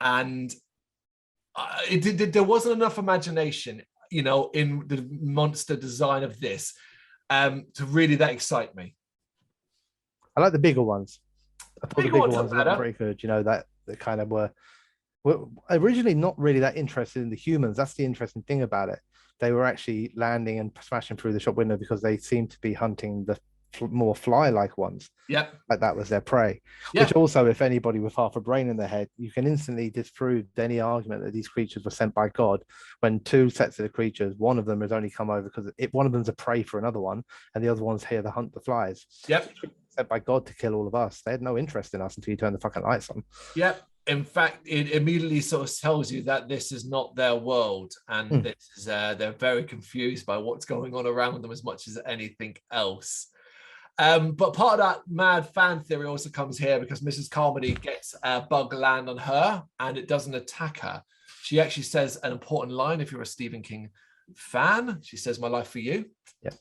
And there wasn't enough imagination, in the monster design of this to really that excite me. I like the bigger ones. I thought the bigger ones were pretty good. That kind of were originally not really that interested in the humans. That's the interesting thing about it. They were actually landing and smashing through the shop window because they seemed to be hunting the more fly-like ones. Yep. Like that was their prey. Yep. Which also, if anybody with half a brain in their head, you can instantly disprove any argument that these creatures were sent by God. When two sets of the creatures, one of them has only come over because one of them's a prey for another one, and the other one's here to hunt the flies. Yep. Sent by God to kill all of us. They had no interest in us until you turn the fucking lights on. Yep. In fact, it immediately sort of tells you that this is not their world, and this is they're very confused by what's going on around them as much as anything else. But part of that mad fan theory also comes here because Mrs. Carmody gets a bug land on her and it doesn't attack her. She actually says an important line. If you're a Stephen King fan, she says, "My life for you." Yep.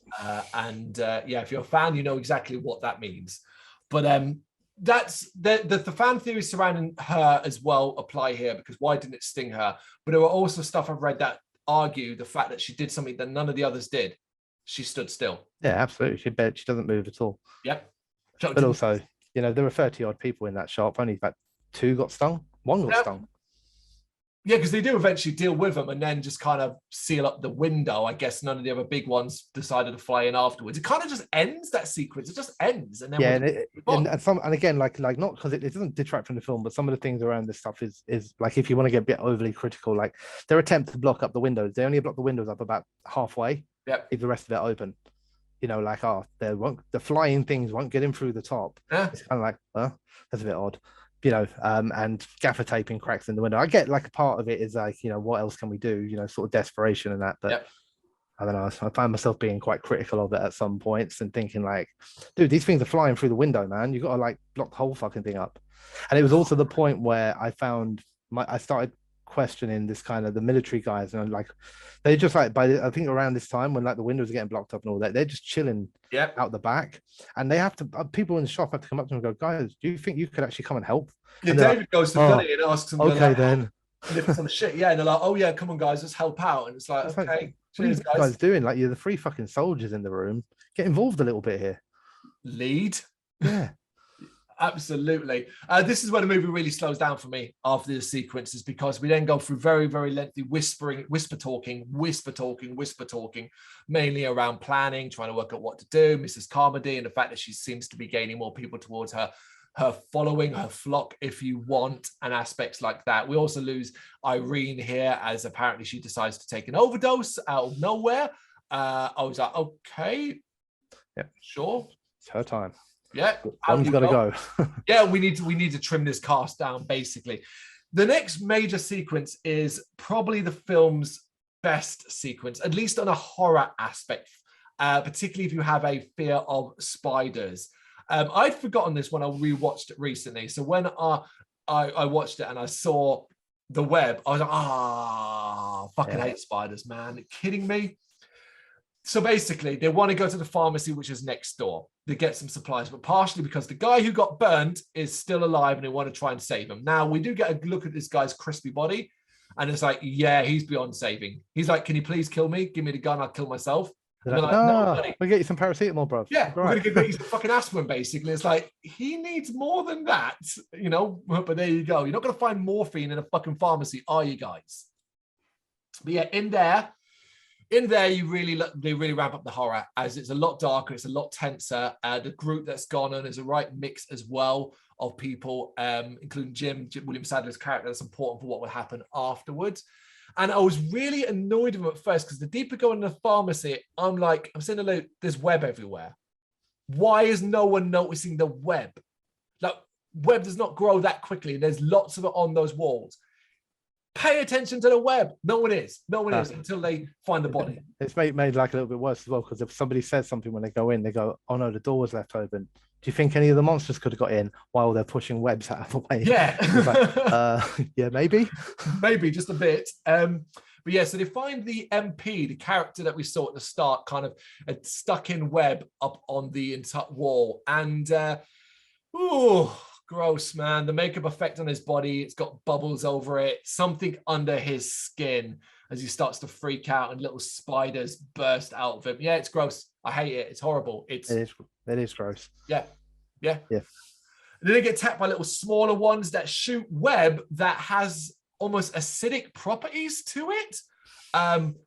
If you're a fan, you know exactly what that means. But that's the fan theories surrounding her as well apply here, because why didn't it sting her? But there were also stuff I've read that argue the fact that she did something that none of the others did. She stood still. Yeah, absolutely. She doesn't move at all. Yep. But also, there were 30 odd people in that shop. Only about 2 got stung. 1 got stung. Yeah, because they do eventually deal with them and then just kind of seal up the window. I guess none of the other big ones decided to fly in afterwards. It kind of just ends, that sequence. It just ends. And then and again, like not because it doesn't detract from the film, but some of the things around this stuff is like, if you want to get a bit overly critical, like their attempt to block up the windows, they only block the windows up about halfway. Yep. Leave the rest of it open. The flying things won't get in through the top. Yeah. It's kind of like, that's a bit odd. And gaffer taping cracks in the window. I get like a part of it is like, what else can we do? Sort of desperation and that. But yep. I don't know. I find myself being quite critical of it at some points and thinking like, dude, these things are flying through the window, man. You got to like block the whole fucking thing up. And it was also the point where I started questioning this kind of the military guys, and like they just like I think around this time when like the windows are getting blocked up and all that, they're just chilling out the back, and they have to people in the shop have to come up to them and go, guys, do you think you could actually come and help? Yeah, David goes to Billy and asks them, okay then, lift some shit. Yeah, and they're like, oh yeah, come on guys, let's help out. And it's like, okay, like, what are you guys doing? Like, you're the 3 fucking soldiers in the room. Get involved a little bit here. Lead. Yeah. Absolutely. This is where the movie really slows down for me after the sequences, because we then go through very, very lengthy whisper talking, mainly around planning, trying to work out what to do. Mrs. Carmody and the fact that she seems to be gaining more people towards her following, her flock, if you want, and aspects like that. We also lose Irene here, as apparently she decides to take an overdose out of nowhere. I was like, okay, yeah, sure, it's her time. Yeah, one's got to go. Yeah, we need to trim this cast down, basically. The next major sequence is probably the film's best sequence, at least on a horror aspect, particularly if you have a fear of spiders. I'd forgotten this when I rewatched it recently. So when I watched it and I saw the web, I was like, fucking hate spiders, man. Are you kidding me? So basically, they want to go to the pharmacy, which is next door, to get some supplies, but partially because the guy who got burned is still alive and they want to try and save him. Now, we do get a look at this guy's crispy body, and it's like, yeah, he's beyond saving. He's like, can you please kill me? Give me the gun, I'll kill myself. And like, no, buddy. We'll get you some paracetamol, bro. Yeah, we're going to get you some fucking aspirin, basically. It's like, he needs more than that, but there you go. You're not going to find morphine in a fucking pharmacy, are you guys? But yeah, in there, they really ramp up the horror, as it's a lot darker, it's a lot tenser. The group that's gone on is a right mix as well of people, including Jim William Sadler's character. That's important for what will happen afterwards. And I was really annoyed with him at first, because the deeper go into the pharmacy, I'm saying, look, there's web everywhere. Why is no one noticing the web? Like, web does not grow that quickly. There's lots of it on those walls. Pay attention to the web. No one is until they find the body. It's made like a little bit worse as well, because if somebody says something when they go in, they go, oh no, the door was left open. Do you think any of the monsters could have got in while they're pushing webs out of the way? Yeah. Yeah, maybe. Maybe just a bit. But But yeah, so they find the MP, the character that we saw at the start, kind of a stuck in web up on the entire wall. And gross, man. The makeup effect on his body, it's got bubbles over it, something under his skin as he starts to freak out and little spiders burst out of him. Yeah, it's gross. I hate it. It's horrible. It is gross. Yeah. Yeah. And then they get attacked by little smaller ones that shoot web that has almost acidic properties to it,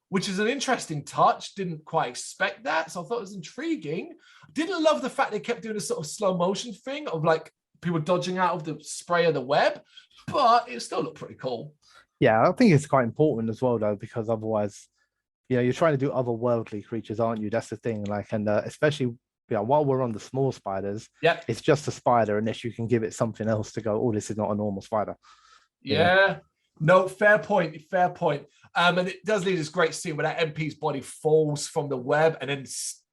which is an interesting touch. Didn't quite expect that, so I thought it was intriguing. Didn't love the fact they kept doing a sort of slow motion thing of like people dodging out of the spray of the web, but it still looked pretty cool. Yeah, I think it's quite important as well, though, because otherwise, you're trying to do otherworldly creatures, aren't you? That's the thing. Like, and especially, while we're on the small spiders, it's just a spider, unless you can give it something else to go, oh, this is not a normal spider. Yeah. No, fair point. And it does lead this great scene where that MP's body falls from the web and then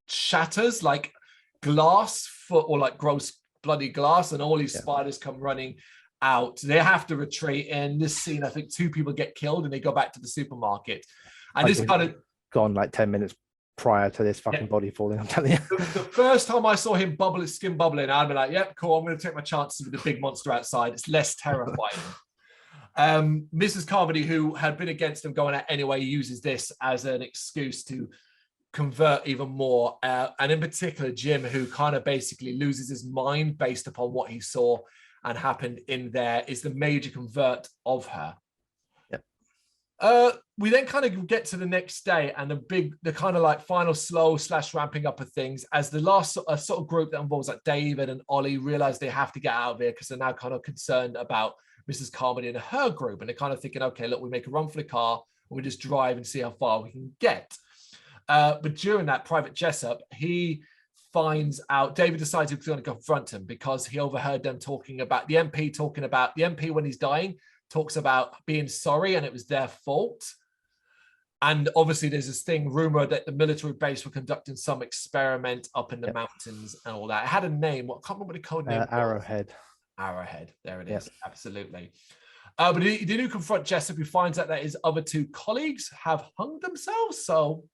shatters like glass or like gross bloody glass, and all these spiders come running out. They have to retreat. In this scene, I think 2 people get killed and they go back to the supermarket. And this kind of gone like 10 minutes prior to this fucking body falling. I'm telling you. The first time I saw him skin bubbling, I'd be like, yep, cool. I'm going to take my chances with the big monster outside. It's less terrifying. Mrs. Carmody, who had been against him going out anyway, uses this as an excuse to convert even more. And in particular, Jim, who kind of basically loses his mind based upon what he saw and happened in there, is the major convert of her. We then kind of get to the next day and the kind of like final slow / ramping up of things as the last sort of group that involves like David and Ollie realize they have to get out of here because they're now kind of concerned about Mrs. Carmody and her group. And they're kind of thinking, okay, look, we make a run for the car and we just drive and see how far we can get. But during that, Private Jessup, he finds out, David decides he's going to confront him because he overheard them talking about the MP when he's dying, talks about being sorry and it was their fault. And obviously there's this rumor that the military base were conducting some experiment up in the mountains and all that. It had a name. I can't remember what the code name was. Arrowhead. There it is. Absolutely. But he did confront Jessup, who finds out that his other 2 colleagues have hung themselves. So,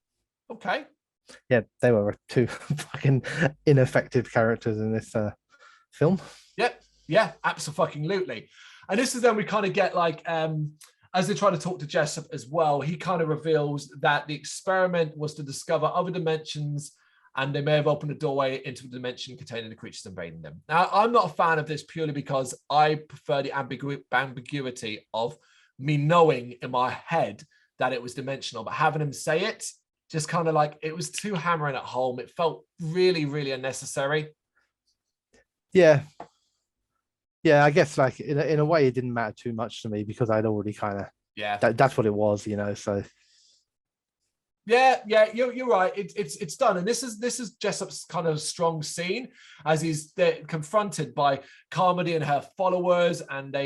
okay. Yeah, they were 2 fucking ineffective characters in this film. Yeah, absolutely. And this is then we kind of get like, as they try to talk to Jessup as well, he kind of reveals that the experiment was to discover other dimensions and they may have opened a doorway into a dimension containing the creatures invading them. Now, I'm not a fan of this purely because I prefer the ambiguity of me knowing in my head that it was dimensional, but having him say it, just kind of like, it was too hammering at home. It felt really, really unnecessary. Yeah, I guess like in a way it didn't matter too much to me because I'd already kind of that's what it was, so you're right. It's done, and this is Jessup's kind of strong scene as they're confronted by Carmody and her followers, and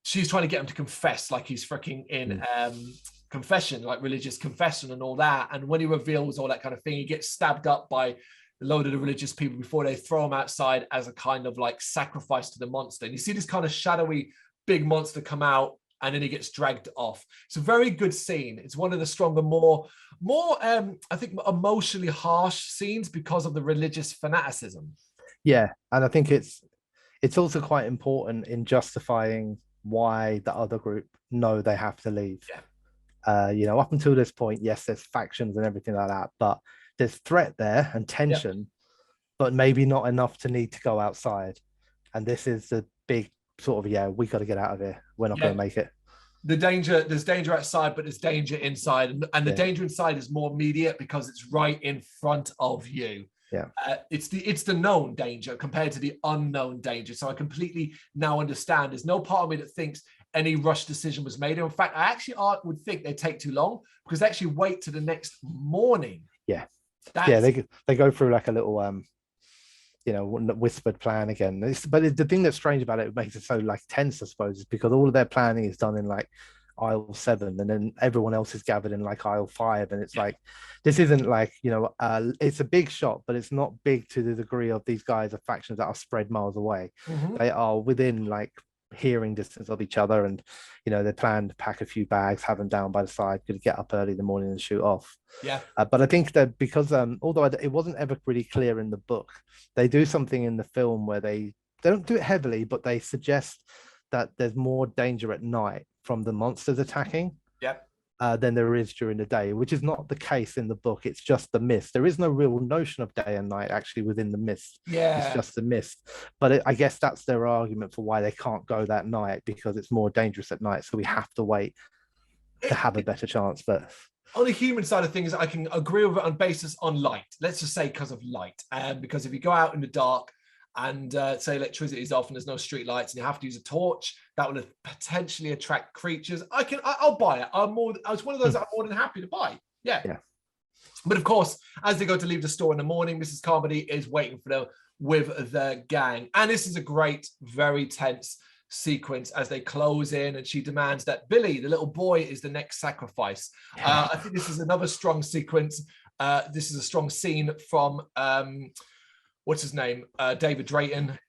she's trying to get him to confess like he's freaking in confession, like religious confession and all that. And when he reveals all that kind of thing, he gets stabbed up by a load of the religious people before they throw him outside as a kind of like sacrifice to the monster. And you see this kind of shadowy big monster come out, and then he gets dragged off. It's a very good scene. It's one of the stronger, more I think emotionally harsh scenes because of the religious fanaticism. Yeah, and I think it's also quite important in justifying why the other group know they have to leave. Up until this point, yes, there's factions and everything like that, but there's threat there and tension, but maybe not enough to need to go outside. And this is the big sort of, we got to get out of here. We're not going to make it. There's danger outside, but there's danger inside. And the danger inside is more immediate because it's right in front of you. It's the known danger compared to the unknown danger. So I completely now understand. There's no part of me that thinks any rush decision was made. In fact, I actually would think they take too long because they actually wait to the next morning. They go through like a little whispered plan again. But the thing that's strange about it makes it so like tense, I suppose, is because all of their planning is done in like aisle 7, and then everyone else is gathered in like aisle 5, and it's like this isn't like it's a big shot, but it's not big to the degree of these guys are factions that are spread miles away. They are within like hearing distance of each other, and they plan to pack a few bags, have them down by the side, could get up early in the morning and shoot off. Yeah. But I think that because although it wasn't ever really clear in the book, they do something in the film where they don't do it heavily, but they suggest that there's more danger at night from the monsters attacking. Yeah. Than there is during the day, which is not the case in the book. It's just the mist. There is no real notion of day and night actually within the mist. Yeah. It's just the mist. But I guess that's their argument for why they can't go that night, because it's more dangerous at night. So we have to wait to have a better chance. But on the human side of things, I can agree with it on basis on light. Let's just say because of light. Because if you go out in the dark and say electricity is off and there's no street lights and you have to use a torch, that will potentially attract creatures. I'll buy it. I was one of those I'm more than happy to buy. Yeah. But of course, as they go to leave the store in the morning, Mrs. Carmody is waiting for them with the gang. And this is a great, very tense sequence as they close in, and she demands that Billy, the little boy, is the next sacrifice. I think this is another strong sequence. This is a strong scene from what's his name, David Drayton,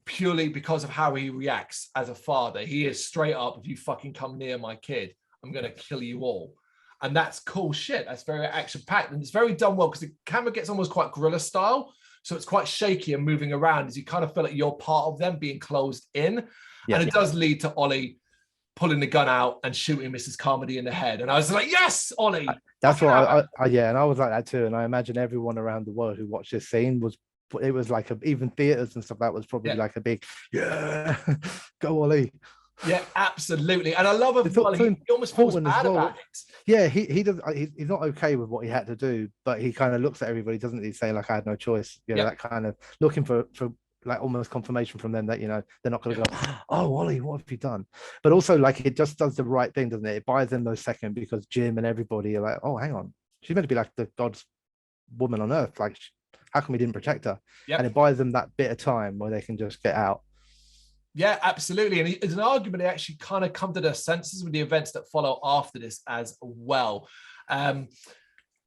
purely because of how he reacts as a father. He is straight up, if you fucking come near my kid, I'm going to kill you all. And that's cool shit. That's very action-packed. And it's very done well because the camera gets almost quite guerrilla style. So it's quite shaky and moving around as you kind of feel like you're part of them being closed in. And it does lead to Ollie pulling the gun out and shooting Mrs. Carmody in the head. And I was like, yes, Ollie. That's what and I was like that too. And I imagine everyone around the world who watched this scene was like even theaters and stuff, that was probably like a big go Ollie. Yeah, absolutely. And I love him. He almost feels bad about it. Yeah, he does. He's not okay with what he had to do, but he kind of looks at everybody, doesn't he? Saying like, I had no choice. That kind of looking for like almost confirmation from them that they're not going to go, oh Ollie, what have you done? But also like it just does the right thing, doesn't it? It buys them those seconds because Jim and everybody are like, oh, hang on, she's meant to be like the God's woman on earth. Like, how come we didn't protect her? And it buys them that bit of time where they can just get out. Yeah, absolutely. And it's an argument they actually kind of come to their senses with the events that follow after this as well.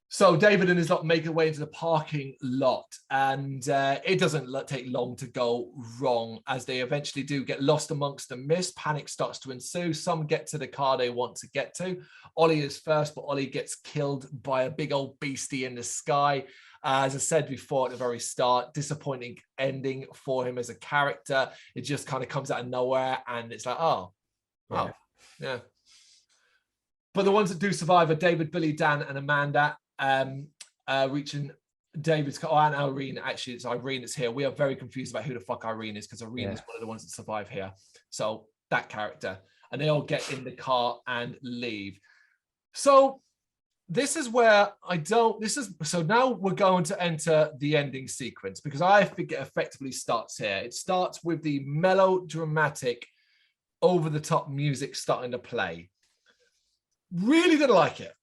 So David and his lot make their way into the parking lot, and it doesn't take long to go wrong as they eventually do get lost amongst the mist. Panic starts to ensue. Some get to the car they want to get to. Ollie is first, but Ollie gets killed by a big old beastie in the sky. As I said before at the very start, disappointing ending for him as a character. It just kind of comes out of nowhere, and it's like, yeah. But the ones that do survive are David, Billy, Dan, and Amanda. Reaching David's car, and Irene. Actually, it's Irene that's here. We are very confused about who the fuck Irene is, because Irene is one of the ones that survive here. So that character, and they all get in the car and leave. So this is where so now we're going to enter the ending sequence, because I think it effectively starts here. It starts with the melodramatic, over-the-top music starting to play. Really didn't like it.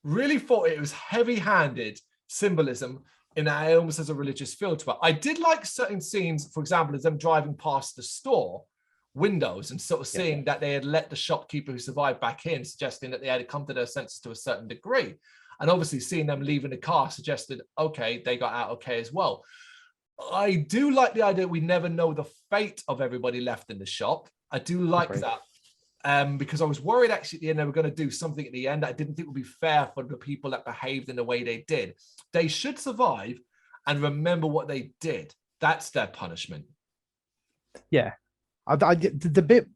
Really thought it was heavy-handed symbolism in that it almost has a religious feel to it. I did like certain scenes, for example, as them driving past the store windows and sort of seeing that they had let the shopkeeper who survived back in, suggesting that they had come to their senses to a certain degree. And obviously seeing them leaving the car suggested, okay, they got out okay as well. I do like the idea we never know the fate of everybody left in the shop. I do like that. Because I was worried actually at the end they were going to do something at the end that I didn't think would be fair for the people that behaved in the way they did. They should survive and remember what they did. That's their punishment. Yeah. The bit,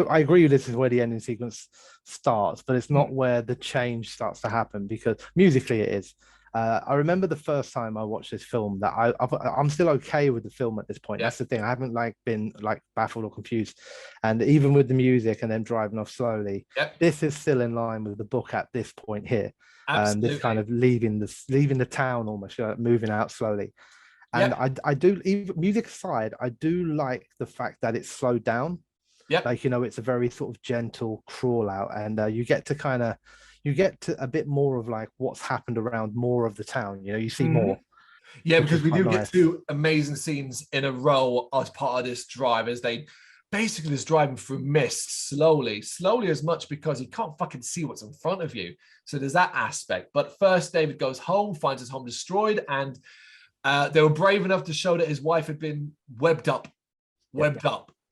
I agree with this is where the ending sequence starts, but it's not where the change starts to happen, because musically it is. I remember the first time I watched this film that I'm still okay with the film at this point. That's the thing. I haven't been baffled or confused. And even with the music and them driving off slowly, this is still in line with the book at this point here. This kind of leaving the town almost, moving out slowly. And I do, even music aside, I do like the fact that it's slowed down. It's a very sort of gentle crawl out, and you get to a bit more of what's happened around more of the town. You see more. Yeah, because we do get two amazing scenes in a row as part of this drive, as they basically is driving through mist slowly as much because he can't fucking see what's in front of you. So there's that aspect. But first, David goes home, finds his home destroyed, and they were brave enough to show that his wife had been webbed up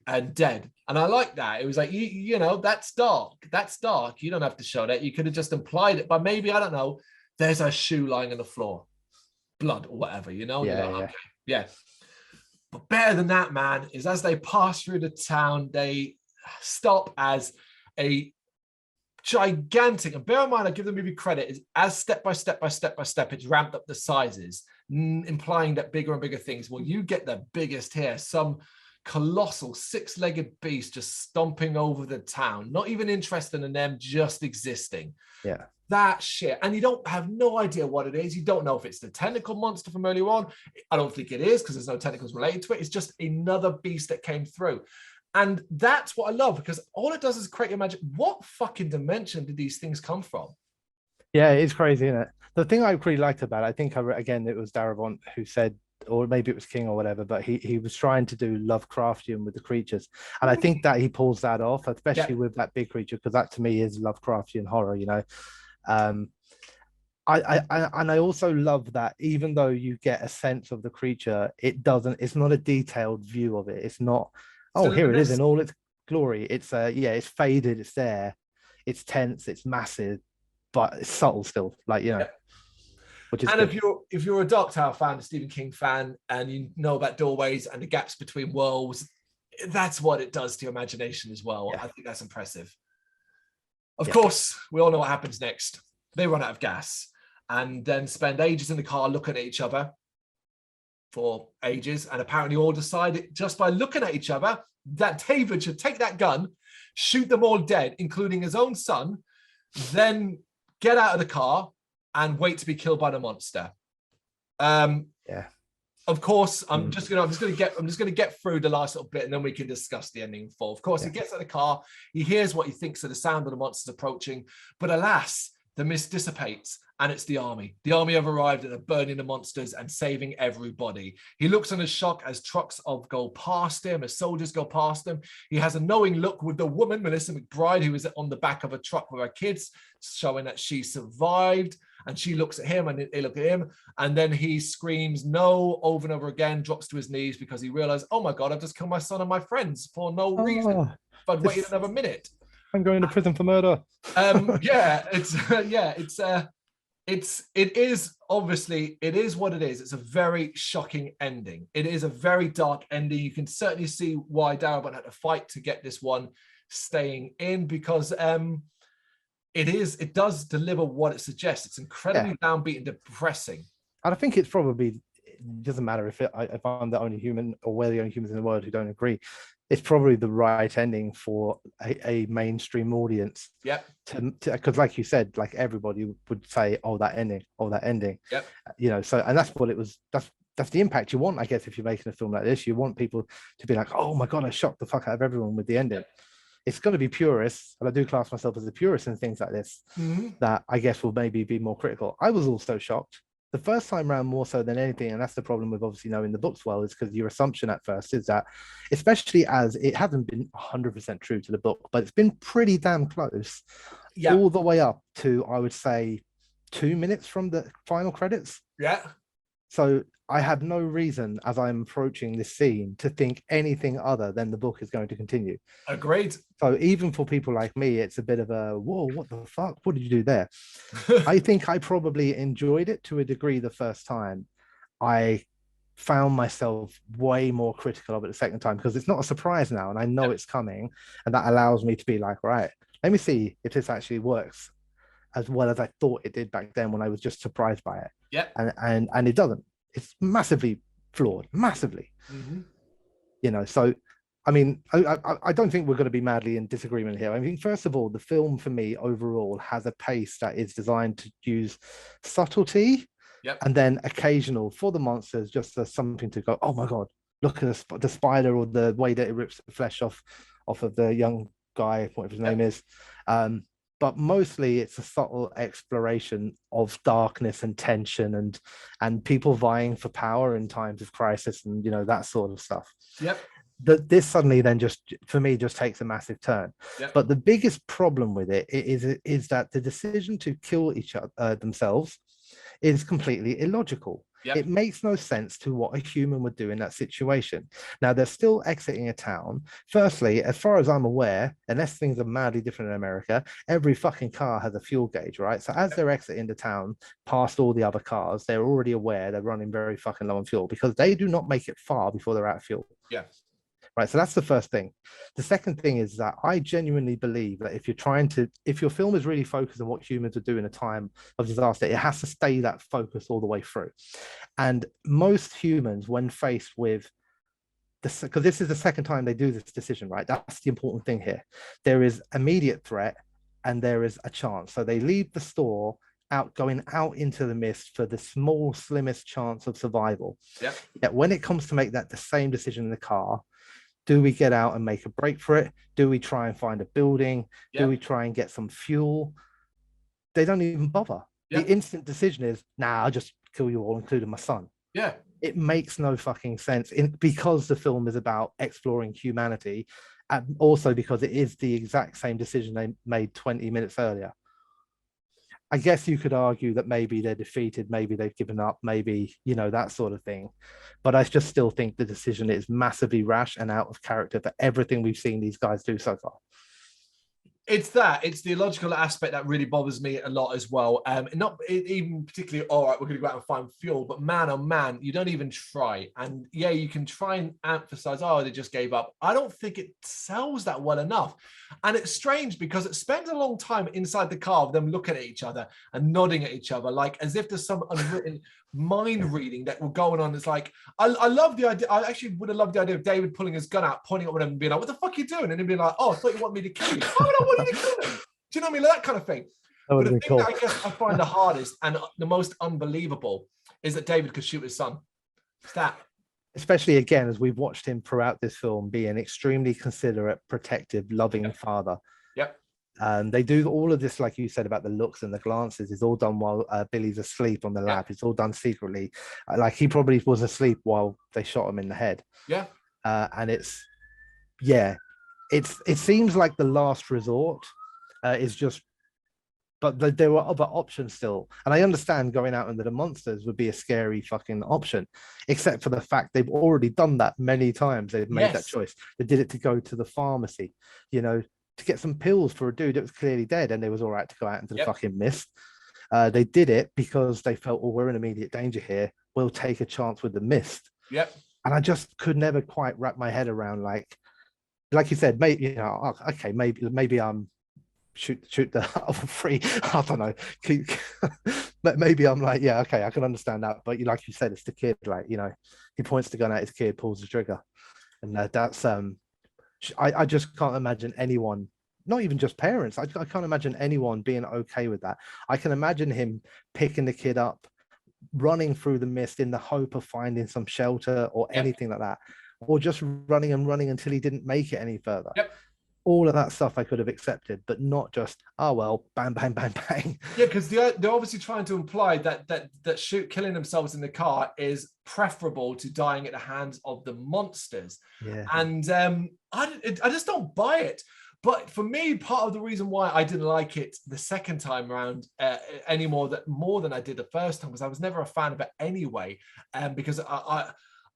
and dead. And I like that. It was like, you know, that's dark. That's dark. You don't have to show that. You could have just implied it, but maybe, I don't know, there's a shoe lying on the floor, blood or whatever, you know? Yeah, Like, yeah. okay, yeah. But better than that, man, is as they pass through the town, they stop as a gigantic, and bear in mind, I give the movie credit, is as step by step, it's ramped up the sizes, implying that bigger and bigger things. Well, you get the biggest here, some colossal six-legged beast just stomping over the town, not even interested in them, just existing. Yeah. That shit. And you don't have no idea what it is. You don't know if it's the tentacle monster from earlier on. I don't think it is, because there's no tentacles related to it. It's just another beast that came through. And that's what I love, because all it does is create imagine. What fucking dimension did these things come from? Yeah, it's crazy, isn't it? The thing I really liked about it, I think again, it was Darabont who said, or maybe it was King or whatever, but he was trying to do Lovecraftian with the creatures. And I think that he pulls that off, especially with that big creature, because that to me is Lovecraftian horror, you know. I also love that even though you get a sense of the creature, it's not a detailed view of it. It's not, oh, here it is in all its glory. It's it's faded, it's there, it's tense, it's massive, but it's subtle still, like, you know. Which is and good. if you're a Dark Tower fan, a Stephen King fan, and you know about doorways and the gaps between worlds, that's what it does to your imagination as well. I think that's impressive. Of course, we all know what happens next. They run out of gas and then spend ages in the car looking at each other for ages. And apparently all decided just by looking at each other that David should take that gun, shoot them all dead, including his own son, then get out of the car and wait to be killed by the monster. Of course, I'm just gonna get through the last little bit, and then we can discuss the ending in full. Of course, he gets out of the car, he hears what he thinks of the sound of the monsters approaching, but alas, the mist dissipates, and it's the army. The army have arrived and are burning the monsters and saving everybody. He looks in a shock as trucks go past him, as soldiers go past him. He has a knowing look with the woman, Melissa Mcbride, who is on the back of a truck with her kids, showing that she survived. And she looks at him, and they look at him, and then he screams no over and over again, drops to his knees because he realized, oh my God, I've just killed my son and my friends for no reason. If I'd waited another minute, I'm going to prison for murder. It is obviously, it is what it is. It's a very shocking ending. It is a very dark ending. You can certainly see why Darabont had to fight to get this one staying in, because it does deliver what it suggests. It's incredibly downbeat and depressing. And I think it's probably, it doesn't matter if I'm the only human or we're the only humans in the world who don't agree. It's probably the right ending for a mainstream audience. Yep. Because like you said, like everybody would say, oh, that ending. Yep. You know, so, and that's what it was. That's the impact you want, I guess, if you're making a film like this. You want people to be like, oh my God, I shocked the fuck out of everyone with the ending. Yep. It's going to be purists, and I do class myself as a purist in things like this, that I guess will maybe be more critical. I was also shocked the first time around more so than anything, and that's the problem with obviously knowing the books well, is because your assumption at first is that, especially as it hasn't been 100% true to the book, but it's been pretty damn close, all the way up to, I would say, 2 minutes from the final credits. Yeah. So I have no reason, as I'm approaching this scene, to think anything other than the book is going to continue. Agreed. So even for people like me, it's a bit of a, whoa, what the fuck? What did you do there? I think I probably enjoyed it to a degree the first time. I found myself way more critical of it the second time, because it's not a surprise now, and I know it's coming, and that allows me to be like, right, let me see if this actually works as well as I thought it did back then when I was just surprised by it. Yeah. And it doesn't. It's massively flawed, massively. You know, so I mean, I don't think we're going to be madly in disagreement here. I mean, first of all, the film for me overall has a pace that is designed to use subtlety and then occasional for the monsters, just as something to go, oh my God, look at the spider, or the way that it rips the flesh off of the young guy, whatever his name is. But mostly it's a subtle exploration of darkness and tension and people vying for power in times of crisis, and, you know, that sort of stuff. This suddenly then just, for me, just takes a massive turn. But the biggest problem with it is that the decision to kill each other themselves is completely illogical. Yep. It makes no sense to what a human would do in that situation. Now, they're still exiting a town. Firstly, as far as I'm aware, unless things are madly different in America, every fucking car has a fuel gauge, right? So as they're exiting the town past all the other cars, they're already aware they're running very fucking low on fuel because they do not make it far before they're out of fuel. Yeah. Right. So that's the first thing. The second thing is that I genuinely believe that if your film is really focused on what humans would do in a time of disaster, it has to stay that focus all the way through. And most humans, when faced with this, because this is the second time they do this decision, right? That's the important thing here. There is immediate threat and there is a chance. So they leave the store going out into the mist for the small, slimmest chance of survival. Yep. Yet when it comes to make that the same decision in the car, do we get out and make a break for it? Do we try and find a building? Yep. Do we try and get some fuel? They don't even bother. Yep. The instant decision is, nah, I'll just kill you all, including my son. Yeah. It makes no fucking sense because the film is about exploring humanity, and also because it is the exact same decision they made 20 minutes earlier. I guess you could argue that maybe they're defeated, maybe they've given up, maybe, that sort of thing. But I just still think the decision is massively rash and out of character for everything we've seen these guys do so far. It's the illogical aspect that really bothers me a lot as well. Not even particularly, all right, we're going to go out and find fuel, but man, oh man, you don't even try. And yeah, you can try and emphasize, oh, they just gave up. I don't think it sells that well enough. And it's strange because it spends a long time inside the car of them looking at each other and nodding at each other, like as if there's some unwritten mind reading that were going on. It's like, I love the idea. I actually would have loved the idea of David pulling his gun out, pointing at them and being like, what the fuck are you doing? And he'd be like, oh, I thought you wanted me to kill you. Why would I want you to kill him? Do you know what I mean? Like that kind of thing. But the thing cool. that I guess I find the hardest and the most unbelievable is that David could shoot his son. It's that. Especially again, as we've watched him throughout this film be an extremely considerate, protective, loving father. Yep. They do all of this, like you said, about the looks and the glances, is all done while Billy's asleep on the lap. It's all done secretly. Like he probably was asleep while they shot him in the head. Yeah. And it seems like the last resort is just, but there were other options still. And I understand going out into the monsters would be a scary fucking option, except for the fact they've already done that many times. They've made that choice. They did it to go to the pharmacy, to get some pills for a dude that was clearly dead, and they was all right to go out into the fucking mist. They did it because they felt, well, we're in immediate danger here. We'll take a chance with the mist. Yep. And I just could never quite wrap my head around, like you said, maybe, okay, maybe I'm shoot the other three. I don't know. Maybe I'm like, yeah, okay, I can understand that. But like you said, it's the kid, like, he points the gun at his kid, pulls the trigger. And that's, I just can't imagine anyone, not even just parents, I can't imagine anyone being okay with that. I can imagine him picking the kid up, running through the mist in the hope of finding some shelter or anything like that, or just running and running until he didn't make it any further. Yep. All of that stuff I could have accepted, but not just, oh, well, bang, bang, bang, bang. Yeah, because they're obviously trying to imply that killing themselves in the car is preferable to dying at the hands of the monsters. Yeah. And I just don't buy it. But for me, part of the reason why I didn't like it the second time around more than I did the first time was I was never a fan of it anyway, because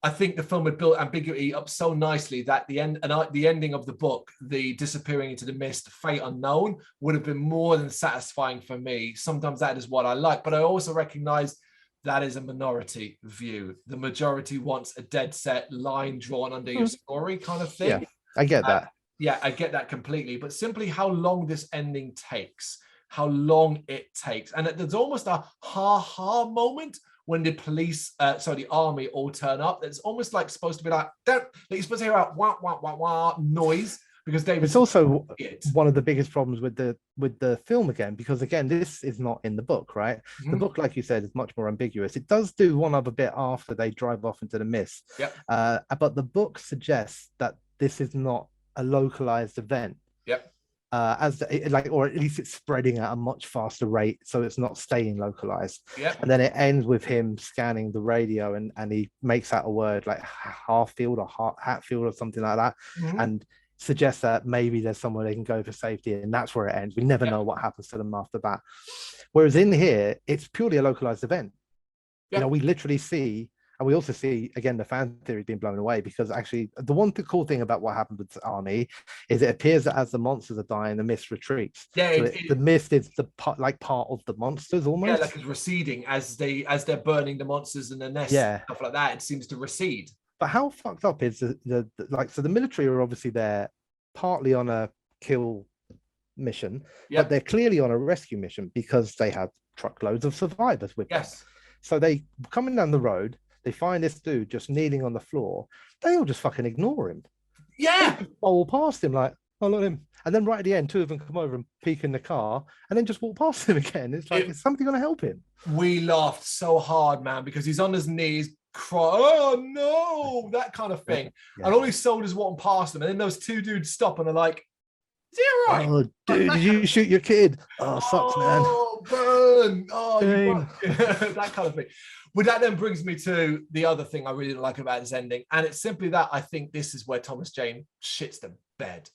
I think the film had built ambiguity up so nicely that the ending of the book, the disappearing into the mist, fate unknown, would have been more than satisfying for me. Sometimes that is what I like, but I also recognize that is a minority view. The majority wants a dead set line drawn under your story kind of thing. Yeah, I get that. Yeah, I get that completely. But simply how long this ending takes, and there's almost a ha-ha moment when the the army all turn up. It's almost like supposed to be like, you're supposed to hear out wah, wah, wah, wah noise because David's... It's also one of the biggest problems with the film again, because again, this is not in the book, right? Mm-hmm. The book, like you said, is much more ambiguous. It does do one other bit after they drive off into the mist. Yep. But the book suggests that this is not a localized event. Yep. Or at least it's spreading at a much faster rate, so it's not staying localized. Yep. And then it ends with him scanning the radio, and he makes out a word like Harfield or Hatfield or something like that, and suggests that maybe there's somewhere they can go for safety, and that's where it ends. We never know what happens to them after that. Whereas in here, it's purely a localized event. You know, we literally see, and we also see again the fan theory being blown away, because actually the cool thing about what happened with the army is it appears that as the monsters are dying, the mist retreats. Yeah, so the mist is the part of the monsters almost. Yeah, like it's receding as they're burning the monsters in the nest, and stuff like that. It seems to recede. But how fucked up is the like? So the military are obviously there, partly on a kill mission, but they're clearly on a rescue mission because they have truckloads of survivors with them. So they coming down the road, they find this dude just kneeling on the floor. They all just fucking ignore him. They bowl past him like, oh, look at him. And then right at the end, two of them come over and peek in the car and then just walk past him again. It's like, is something going to help him? We laughed so hard, man, because he's on his knees, oh no, that kind of thing. And all these soldiers walking past him. And then those two dudes stop and are like, is he all right? Oh, dude, did you shoot your kid? Oh, sucks, man. Oh, burn. Oh, that kind of thing. Well, that then brings me to the other thing I really like about this ending. And it's simply that I think this is where Thomas Jane shits the bed.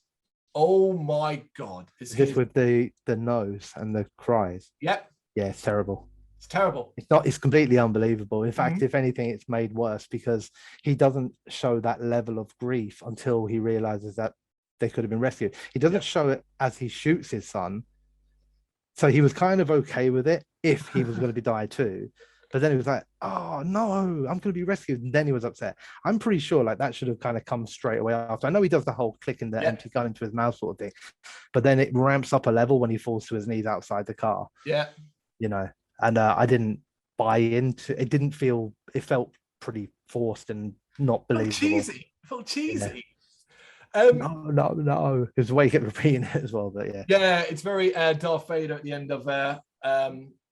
Oh, my God. Is this with the nose and the cries? Yep. Yeah, it's terrible. It's terrible. It's completely unbelievable. In fact, if anything, it's made worse because he doesn't show that level of grief until he realizes that they could have been rescued. He doesn't show it as he shoots his son. So he was kind of okay with it if he was going to be die too. But then he was like, oh no, I'm going to be rescued. And then he was upset. I'm pretty sure like that should have kind of come straight away after. I know he does the whole clicking the empty gun into his mouth sort of thing. But then it ramps up a level when he falls to his knees outside the car. Yeah. You know, and I didn't buy into it. It felt pretty forced and not believable. It felt cheesy. Yeah. No. It was the way he kept repeating it as well, but yeah, it's very Darth Vader at the end of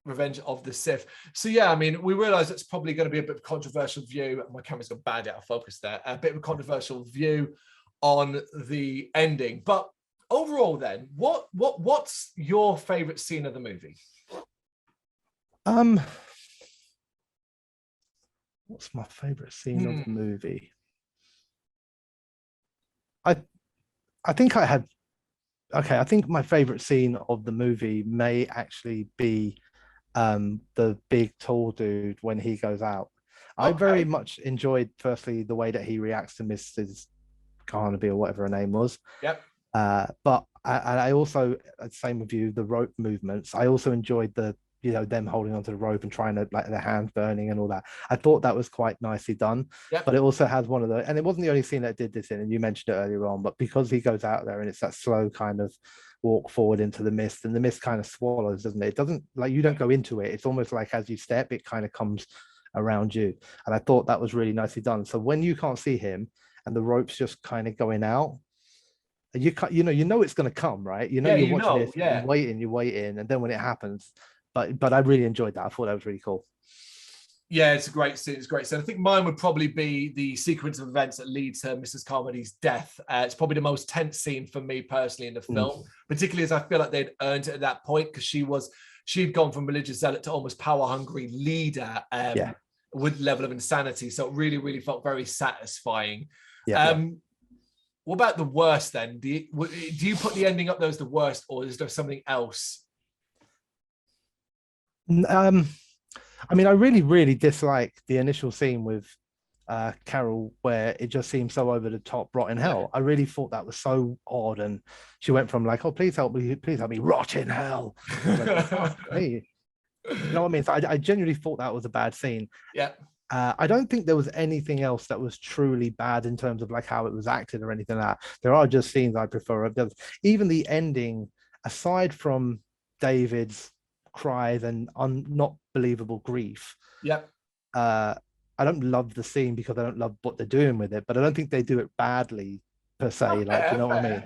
Revenge of the Sith. So yeah, I mean, we realize it's probably going to be a bit of a controversial view. My camera's got bad out of focus there. A bit of a controversial view on the ending, but overall, then, what's your favorite scene of the movie? What's my favorite scene of the movie? I think I had. Okay, I think my favorite scene of the movie may actually be the big tall dude when he goes out. I very much enjoyed, firstly, the way that he reacts to Mrs. Carnaby or whatever her name was. Yep. But I also, same with you, the rope movements. I also enjoyed them holding onto the rope and trying to, like, their hands burning and all that. I thought that was quite nicely done. Yep. But it also has one of the, and it wasn't the only scene that did this in, and you mentioned it earlier on, but because he goes out there and it's that slow kind of walk forward into the mist, and the mist kind of swallows, doesn't it? It doesn't, like, you don't go into it. It's almost like as you step, it kind of comes around you. And I thought that was really nicely done. So when you can't see him and the rope's just kind of going out, you know it's going to come, right? You're watching this, you're waiting, and then when it happens. But I really enjoyed that. I thought that was really cool. Yeah, it's a great scene. It's a great scene. I think mine would probably be the sequence of events that leads to Mrs. Carmody's death. It's probably the most tense scene for me personally in the film, particularly as I feel like they'd earned it at that point, because she'd gone from religious zealot to almost power-hungry leader with level of insanity. So it really, really felt very satisfying. What about the worst then? Do you put the ending up there as the worst, or is there something else? I mean, I really, really dislike the initial scene with Carol, where it just seems so over the top, rot in hell. I really thought that was so odd, and she went from like, "Oh, please help me, rot in hell." Hey. You know what I mean? So I genuinely thought that was a bad scene. Yeah. I don't think there was anything else that was truly bad in terms of like how it was acted or anything like that. There are just scenes I prefer. Even the ending, aside from David's cries and not believable grief. I don't love the scene because I don't love what they're doing with it, but I don't think they do it badly per se. Like, you know what I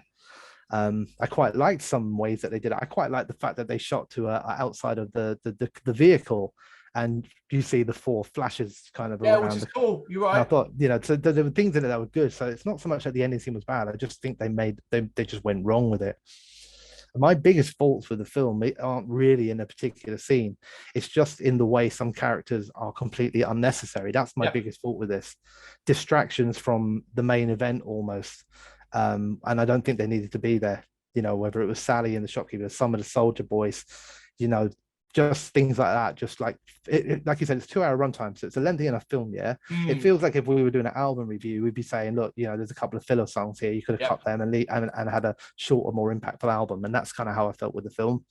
mean? I quite liked some ways that they did it. I quite like the fact that they shot to outside of the vehicle, and you see the four flashes kind of around. Which is cool. You're right. And I thought, so there were things in it that were good. So it's not so much that the ending scene was bad. I just think they just went wrong with it. My biggest faults with the film aren't really in a particular scene. It's just in the way some characters are completely unnecessary. That's my biggest fault with this. Distractions from the main event almost. And I don't think they needed to be there. Whether it was Sally and the shopkeeper, some of the soldier boys, just things like that. Just like like you said, it's 2-hour runtime, so it's a lengthy enough film. It feels like if we were doing an album review, we'd be saying, look, there's a couple of filler songs here, you could have cut them and had a shorter, more impactful album. And that's kind of how I felt with the film.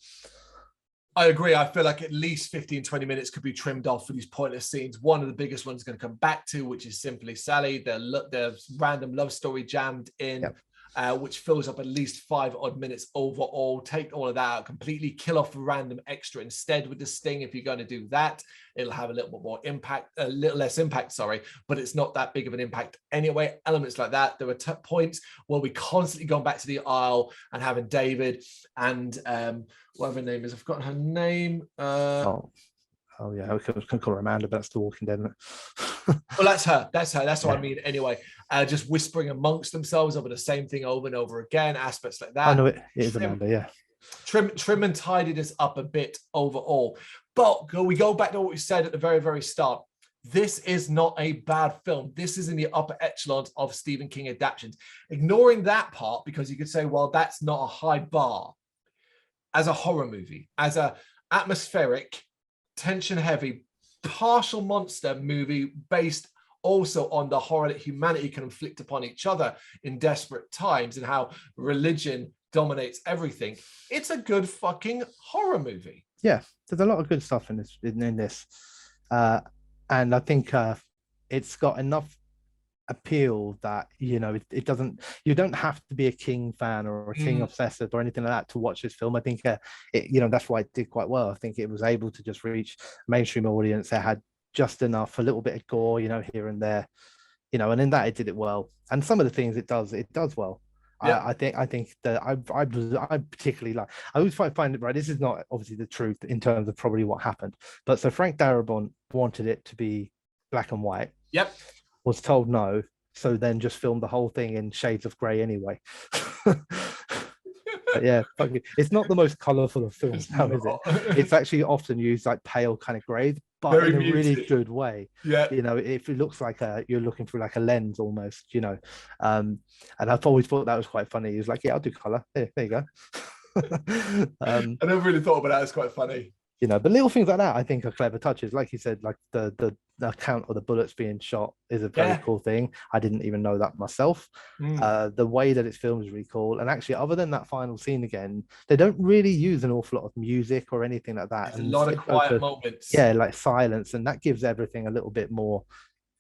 I agree. I feel like at least 15, 20 minutes could be trimmed off for these pointless scenes. One of the biggest ones going to come back to, which is simply Sally, their random love story jammed in, which fills up at least 5 odd minutes overall. Take all of that out completely, kill off a random extra instead with the sting. If you're going to do that, it'll have a little bit more impact, a little less impact, sorry, but it's not that big of an impact anyway. Elements like that. There were points where we constantly going back to the aisle and having David and whatever her name is, I've forgotten her name. Oh yeah, I can call her Amanda, but that's The Walking Dead, isn't it? Well, that's her. That's what I mean. Anyway, just whispering amongst themselves over the same thing over and over again. Aspects like that. I know it is Amanda. Yeah. Trim and tidy this up a bit overall. But we go back to what we said at the very, very start. This is not a bad film. This is in the upper echelons of Stephen King adaptations. Ignoring that part, because you could say, well, that's not a high bar. As a horror movie, as a atmospheric, tension-heavy, partial monster movie based also on the horror that humanity can inflict upon each other in desperate times and how religion dominates everything. It's a good fucking horror movie. Yeah, there's a lot of good stuff in this. And I think it's got enough appeal that it doesn't, you don't have to be a King fan or a King obsessive or anything like that to watch this film. I think that's why it did quite well. I think it was able to just reach mainstream audience. It had just enough, a little bit of gore, here and there, and in that it did it well. And some of the things it does well. Yeah. I think that I particularly like, I always find it right. This is not obviously the truth in terms of probably what happened, but so Frank Darabont wanted it to be black and white. Yep. Was told no, so then just filmed the whole thing in shades of grey anyway. But yeah, it's not the most colourful of films now, is it? It's actually often used like pale kind of grey, but very in a muted. Really good way. Yeah, if it looks like you're looking through like a lens almost, and I've always thought that was quite funny. He was like, yeah, I'll do colour. There you go. I never really thought about that. It's quite funny. But little things like that I think are clever touches. Like you said, like the account of the bullets being shot is a very cool thing. I didn't even know that myself. The way that it's filmed is really cool. And actually, other than that final scene again, they don't really use an awful lot of music or anything like that. There's a lot of quiet moments. Yeah, like silence. And that gives everything a little bit more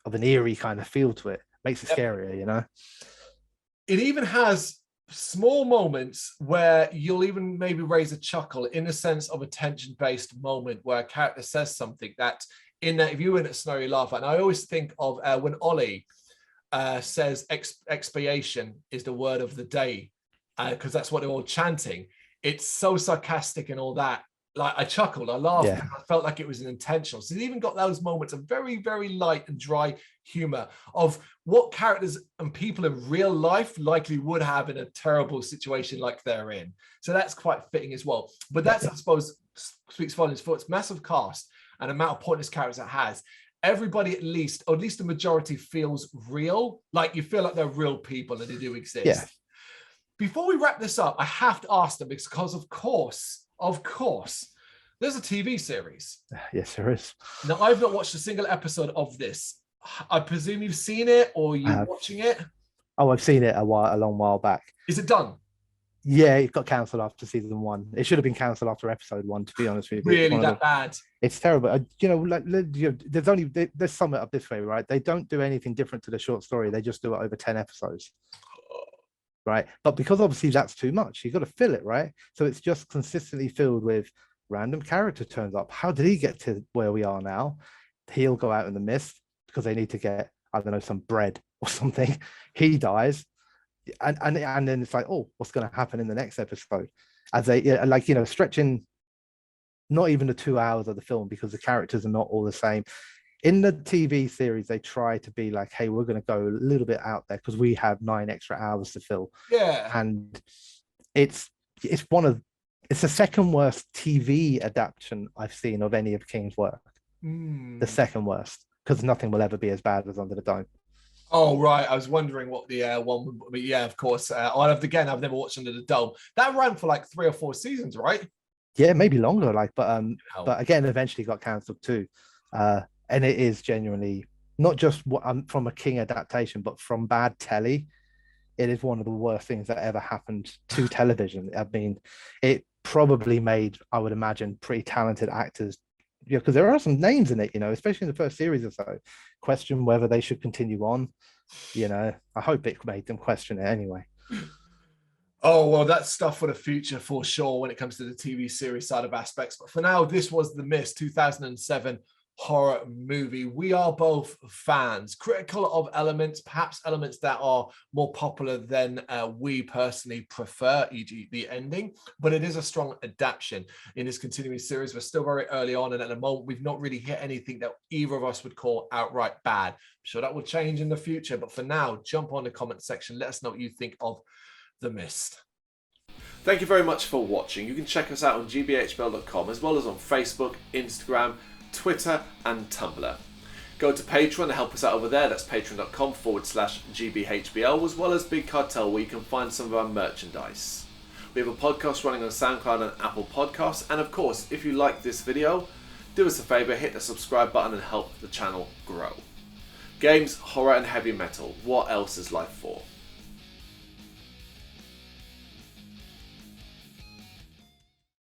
of an eerie kind of feel to it. Makes it scarier, It even has small moments where you'll even maybe raise a chuckle in the sense of a tension-based moment where a character says something that in that if you're in a scenario you laugh at. And I always think of when Ollie says expiation is the word of the day because that's what they're all chanting. It's so sarcastic and all that. Like I chuckled, I laughed, I felt like it was an intentional. So it even got those moments of very, very light and dry humor of what characters and people in real life likely would have in a terrible situation like they're in. So that's quite fitting as well. But that's, I suppose, speaks volumes for its massive cast and amount of pointless characters it has. Everybody at least, or at least the majority, feels real. Like you feel like they're real people and they do exist. Yeah. Before we wrap this up, I have to ask them because of course, there's a TV series. Yes, there is. Now, I've not watched a single episode of this. I presume you've seen it or you're watching it? Oh, I've seen it a long while back. Is it done? Yeah, it got cancelled after season 1. It should have been cancelled after episode 1, to be honest with you. Really, that bad? It's terrible. There's sum it up this way, right? They don't do anything different to the short story. They just do it over 10 episodes. Right, but because obviously that's too much, you've got to fill it, right? So it's just consistently filled with random character turns up. How did he get to where we are now? He'll go out in the mist because they need to get, I don't know, some bread or something. He dies, and then it's like, oh, what's going to happen in the next episode? As they stretching not even the 2 hours of the film because the characters are not all the same. In the TV series, they try to be like, hey, we're going to go a little bit out there because we have 9 extra hours to fill. Yeah. And it's the second worst TV adaptation I've seen of any of King's work. The second worst, because nothing will ever be as bad as Under the Dome. Oh, right. I was wondering what the one would be. Yeah, of course. I've never watched Under the Dome. That ran for like 3 or 4 seasons, right? Yeah, maybe longer. Like, Help. but again, eventually got cancelled too. And it is genuinely not just what from a King adaptation, but from bad telly. It is one of the worst things that ever happened to television. I mean, it probably made, I would imagine, pretty talented actors, because there are some names in it, especially in the first series or so, question whether they should continue on. I hope it made them question it anyway. Oh, well, that's stuff for the future for sure when it comes to the TV series side of aspects. But for now, this was The Mist 2007 horror movie. We are both fans, critical of elements, perhaps elements that are more popular than we personally prefer, e.g. the ending, but it is a strong adaptation in this continuing series. We're still very early on, and at the moment, we've not really hit anything that either of us would call outright bad. I'm sure that will change in the future, but for now, jump on the comment section. Let us know what you think of The Mist. Thank you very much for watching. You can check us out on gbhbl.com as well as on Facebook, Instagram, Twitter and Tumblr. Go to Patreon to help us out over there. That's patreon.com/gbhbl, as well as Big Cartel, where you can find some of our merchandise. We have a podcast running on SoundCloud and Apple Podcasts, and of course, if you like this video, do us a favour, hit the subscribe button and help the channel grow. Games, horror and heavy metal, what else is life for?